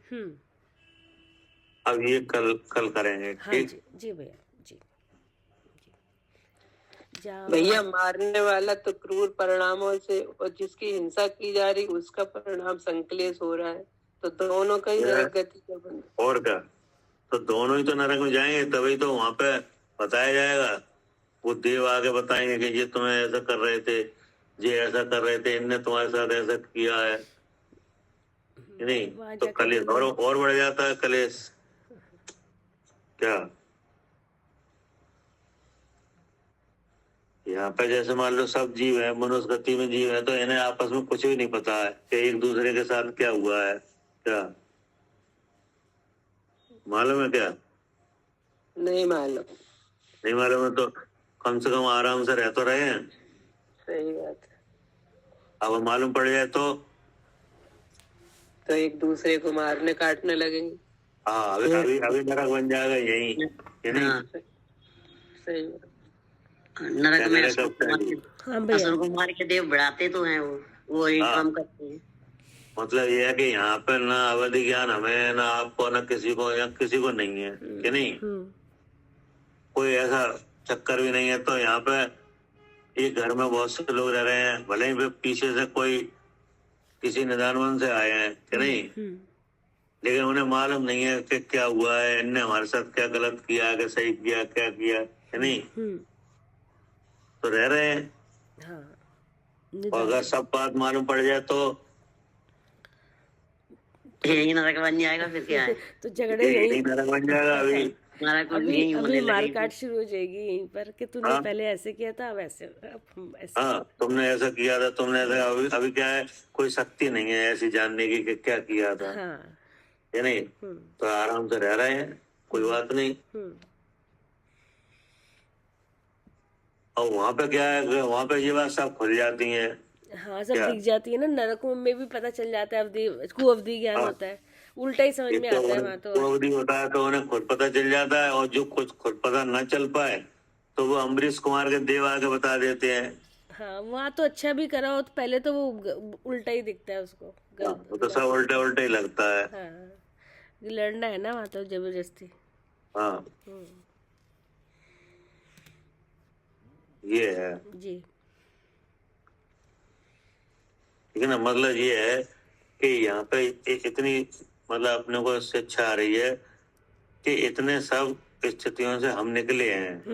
अब ये कल करेंगे। हाँ जी, जी भैया जी। भैया मारने वाला तो क्रूर परिणामों से और जिसकी हिंसा की जा रही उसका परिणाम संक्लेश हो रहा है, तो दोनों का ही नरक गति का बन। और क्या, तो दोनों ही तो नरक में जाएंगे, तभी तो वहां पे बताया जाएगा। वो देव आगे बताएंगे कि ये तुम्हें ऐसा कर रहे थे, ये ऐसा कर रहे थे, इनने तुम्हारे साथ ऐसा किया है। नहीं तो कलेश और बढ़ जाता है। कलेश क्या, यहाँ पे जैसे मान लो सब जीव है, मनुष्य गति में जीव है, तो इन्हें आपस में कुछ भी नहीं पता है कि एक दूसरे के साथ क्या हुआ है। क्या मालूम है? क्या नहीं मालूम? नहीं मालूम है तो कम से कम आराम से रह तो रहे हैं। सही बात है। अब मालूम पड़ जाए तो एक दूसरे को मारने काटने लगेंगे। हाँ, अभी नरक बन जाएगा यही। सही बात। नरक में असुर को मार के देव बढ़ाते तो हैं, वो यही काम करते हैं। मतलब ये है कि यहाँ पे ना अवधि ज्ञान हमें, ना आपको, ना किसी को, या किसी को नहीं है कि नहीं। कोई ऐसा चक्कर भी नहीं है। तो यहाँ पे एक घर में बहुत से लोग रह रहे हैं, भले ही पीछे से कोई किसी निदान से आए हैं कि नहीं, लेकिन उन्हें मालूम नहीं है कि क्या हुआ है, इनने हमारे साथ क्या गलत किया, क्या सही किया, क्या किया कि नहीं। तो रह रहे हैं। और अगर सब बात मालूम पड़ जाए तो यही नरक बन जाएगा। फिर क्या है? तो झगड़े यही नरक बन जाएगा। अभी मारकाट शुरू हो जाएगी यहीं पर कि तूने पहले ऐसे किया था, अब ऐसे, अब हम ऐसे। हाँ, तुमने ऐसा किया था, तुमने ऐसा। अभी क्या है, कोई शक्ति नहीं है ऐसी जानने की कि क्या किया था। है नहीं, तो आराम से रह रहे हैं, कोई बात नहीं। और वहाँ पे क्या है कि वहाँ पे ये बात सब खुल जाती है। हाँ, सब क्या? दिख जाती है ना, नरकों में भी पता चल जाता है, अवधि कुअवधि ज्ञान हाँ। होता है, उल्टा ही समझ में आता है वहाँ तो। अवधि होता है तो उन्हें खुद पता चल जाता है, और जो कुछ खुद पता न चल पाए तो वो अम्बरीश कुमार के देव आके बता देते हैं। हाँ, वहाँ तो अच्छा भी करा हो तो पहले तो वो उल्टा ही दिखता है उसको, वो तो सब उल्टा उल्टा ही लगता है। हाँ, लड़ना है ना वहाँ तो जबरदस्ती। हाँ, ये है। जी। ठीक है ना, मतलब ये है कि यहाँ पे इतनी मतलब अपने को शिक्षा आ रही है कि इतने सब स्थितियों से हम निकले हैं।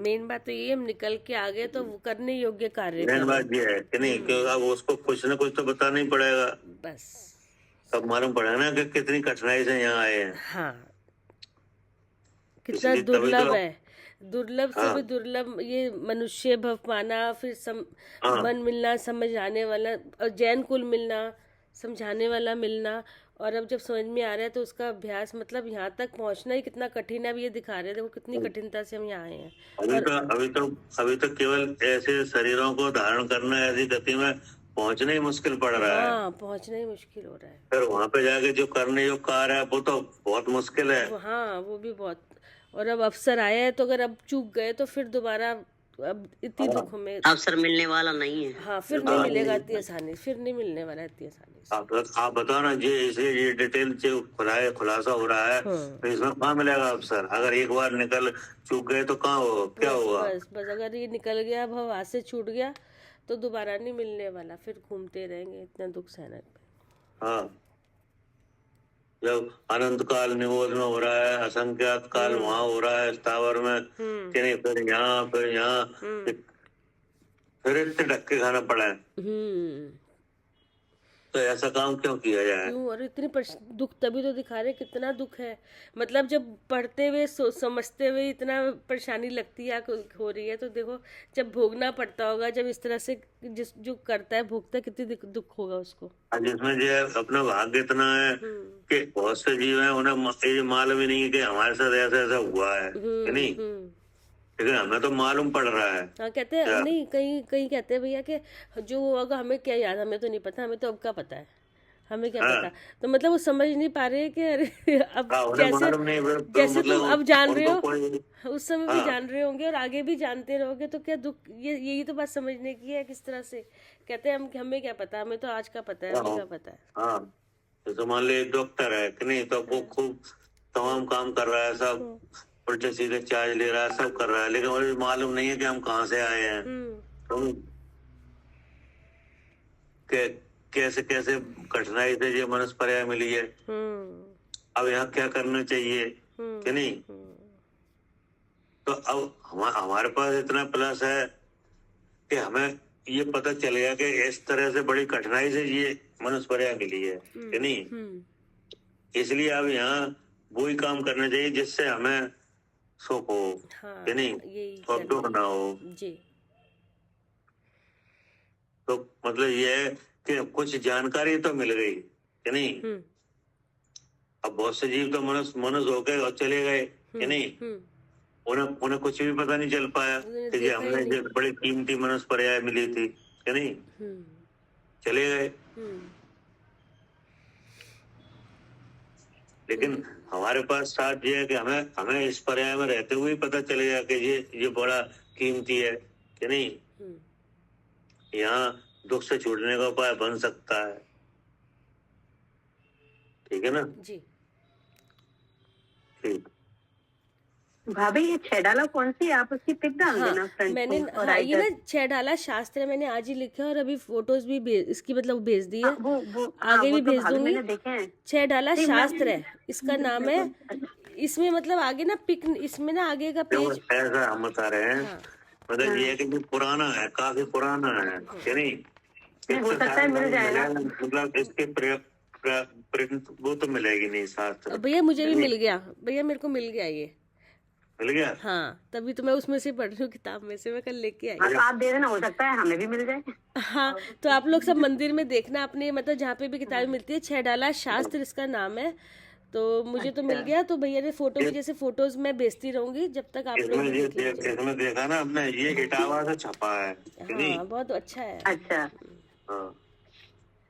मेन बात तो ये, हम निकल के आ गए तो वो करने योग्य कार्य मेन करें। बात ये है कि नहीं कि अब उसको कुछ न कुछ तो बताना ही पड़ेगा, बस। तब मालूम पड़ेगा ना कि कितनी कठिनाई से यहाँ आए हैं। हाँ, कितना इसलिए तभी दुर्लभ तो है, दुर्लभ से हाँ। भी दुर्लभ ये मनुष्य भव पाना, फिर हाँ। मन मिलना, समझाने वाला, और जैन कुल मिलना, समझाने वाला मिलना, और अब जब समझ में आ रहा है तो उसका अभ्यास, मतलब यहाँ तक पहुँचना ही कितना कठिन है। अब ये दिखा रहे हैं, देखो कितनी कठिनता से हम यहाँ आए हैं। अभी तो केवल ऐसे शरीरों को धारण करना, ऐसी गति में पहुंचना ही मुश्किल पड़ रहा है। हाँ, पहुँचना ही मुश्किल हो रहा है। फिर वहां पे जाके जो करने जो कार्य है वो तो बहुत मुश्किल है। हाँ, वो भी बहुत। और अब अवसर आया है तो अगर अब चूक गए तो फिर दोबारा अब इतनी दुख में अवसर मिलने वाला नहीं है। हाँ, फिर नहीं मिलेगा इतनी आसानी, फिर नहीं मिलने वाला इतनी आसानी से। आप बताओ ना, ये डिटेल जो खुलासा हो रहा है, तो इसमें कहाँ मिलेगा अवसर? अगर एक बार निकल चूक गए तो कहाँ हो, क्या होगा? बस अगर ये निकल गया, अब हाथ से छूट गया तो दोबारा नहीं मिलने वाला, फिर घूमते रहेंगे इतना दुख सहने पे। हाँ, जब अनंत काल निबोध में हो रहा है, असंख्यात काल वहाँ हो रहा है स्थावर में, कि नहीं, फिर यहाँ फिर इतने धक्के खाना पड़ा है। तो ऐसा काम क्यों किया जाए? क्यों? और इतनी दुख तभी तो दिखा रहे कितना दुख है। मतलब जब पढ़ते हुए समझते हुए इतना परेशानी लगती है, हो रही है, तो देखो जब भोगना पड़ता होगा, जब इस तरह से जो करता है भोगता है, कितनी दुख होगा उसको। जिसमें जो है अपना भाग्य इतना है कि बहुत से जीव हैं, उन्हें ये मालूम ही नहीं है कि हमारे साथ ऐसा ऐसा हुआ है कि नहीं, लेकिन हमें तो मालूम पड़ रहा है। हाँ, कहते हैं नहीं, कहीं कहते हैं भैया कि जो होगा हमें क्या याद, हमें तो नहीं पता, हमें तो अब का पता है, हमें क्या पता। तो मतलब वो समझ नहीं पा रहे कि अरे अब जैसे तुम अब जान रहे हो, उस समय भी जान रहे होंगे और आगे भी जानते रहोगे, तो क्या दुख, यही तो बात समझने की है। किस तरह से कहते हैं हमें क्या पता, हमें तो आज का पता है, हमें क्या पता है। हाँ, तो मान लो एक डॉक्टर है कि नहीं, तो वो खूब तमाम काम कर रहा है, सब उल्टे सीधे चार्ज ले रहा है, सब कर रहा है, लेकिन मुझे मालूम नहीं है कि हम कहाँ से आए हैं, कैसे कैसे कठिनाई से ये मनुष्य पर्याय मिली है, अब यहाँ क्या करना चाहिए कि नहीं। तो अब हमारे पास इतना प्लस है कि हमें ये पता चल गया कि इस तरह से बड़ी कठिनाई से ये मनुष्य पर्याय मिली है कि नहीं। इसलिए अब यहाँ वही काम करना चाहिए जिससे हमें सुख हो, कि नहीं, तो दुख ना हो जी। तो मतलब ये है कि कुछ जानकारी तो मिल गई कि नहीं। अब बहुत से जीव तो मनुष्य हो गए और चले गए कि नहीं, उन्हें कुछ भी पता नहीं चल पाया कि हमने जो बड़ी कीमती मनुष्य पर्याय मिली थी कि नहीं, चले गए। लेकिन हमारे पास साथ ये है कि हमें इस पर्याय में रहते हुए पता चल गया कि ये बड़ा कीमती है कि नहीं, यहाँ दुख से छूटने का उपाय बन सकता है। ठीक है ना जी। ठीक। भाभी ये 6 डाला कौन सी, आप उसकी पिक डाल देना फ्रेंड। मैंने ये ना 6 डाला शास्त्र मैंने आज ही लिखा, और अभी फोटोज भी इसकी मतलब भेज दी है, आगे भी भेज दूंगी। 6 डाला शास्त्र है, इसका नाम है। इसमें मतलब आगे ना पिक, इसमें ना आगे का पेज ऐसा हम बता रहे हैं, मतलब ये है कि पुराना है, काफी पुराना है कि नहीं, हो सकता है मिल जाएगा, मतलब इसके प्रिंट वो तो मिलेगी नहीं शास्त्र। भैया मुझे भी मिल गया, भैया मेरे को मिल गया, ये मिल गया। हाँ, तभी तो मैं उसमें से पढ़ रही हूँ, किताब में से मैं कल लेके आई। आप दे देना, हो सकता है हमें भी मिल जाए। हाँ, तो आप लोग सब मंदिर में देखना अपने, मतलब जहाँ पे भी किताबें मिलती है, 6 डाला शास्त्र इसका नाम है। तो मुझे तो मिल गया, तो भैया ने फोटो की जैसे फोटोज मैं बेचती रहूंगी जब तक आप लोग इसमें देख लीजिए। इसमें देखा ना आपने, ये इटावा से छपा है कि नहीं? हाँ बहुत अच्छा है। अच्छा, हाँ,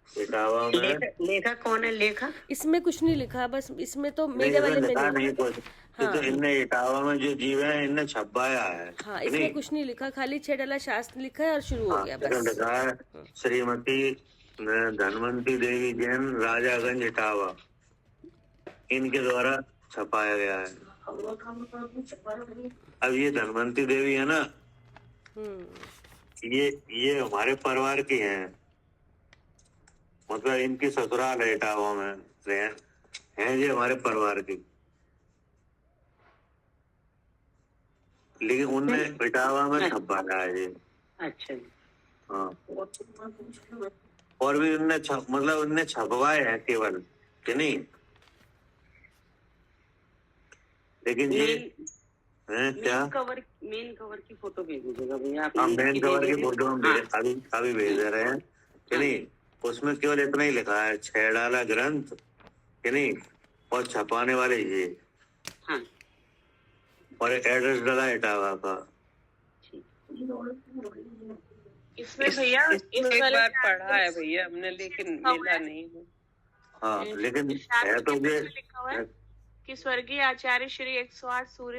इटावा में लेखक कौन है? लेखक इसमें कुछ नहीं लिखा, बस इसमें तो नहीं, मेरे वाले इसमें में लिखा नहीं। नहीं कुछ। हाँ। तो इनने इटावा में जो जीव है इनने छपाया है हाँ, कि इसमें नहीं? कुछ नहीं लिखा, खाली 6 डाला शास्त्र लिखा है और शुरू हो हाँ, गया इसमें बस। लिखा है श्रीमती धनवंती देवी जैन, राजागंज इटावा, इनके द्वारा छपाया गया है। अब ये धनवंती देवी है ना, ये हमारे परिवार की हैं, मतलब इनकी ससुराल है इटावा में, हैं ये हमारे परिवार की, लेकिन उनने इटावा में छपाया है ये। अच्छा, हाँ, और भी उनने मतलब उनने छपवाए हैं केवल कि नहीं, लेकिन ये है क्या? मेन कवर की फोटो भेज दीजिएगा भैया आप। हाँ, मेन कवर की फोटो हम अभी भेज रहे हैं कि नहीं? उसमें केवल इतना ही लिखा है, 6 डाला ग्रंथ कि नहीं, और छपाने वाले ये, हाँ, और एड्रेस डाला इटावा का। इसमें भैया एक बार पढ़ा है भैया हमने, लेकिन मिला नहीं है। हाँ, लेकिन है तो ये लिखा हुआ है कि स्वर्गीय आचार्य श्री 108 सूर्य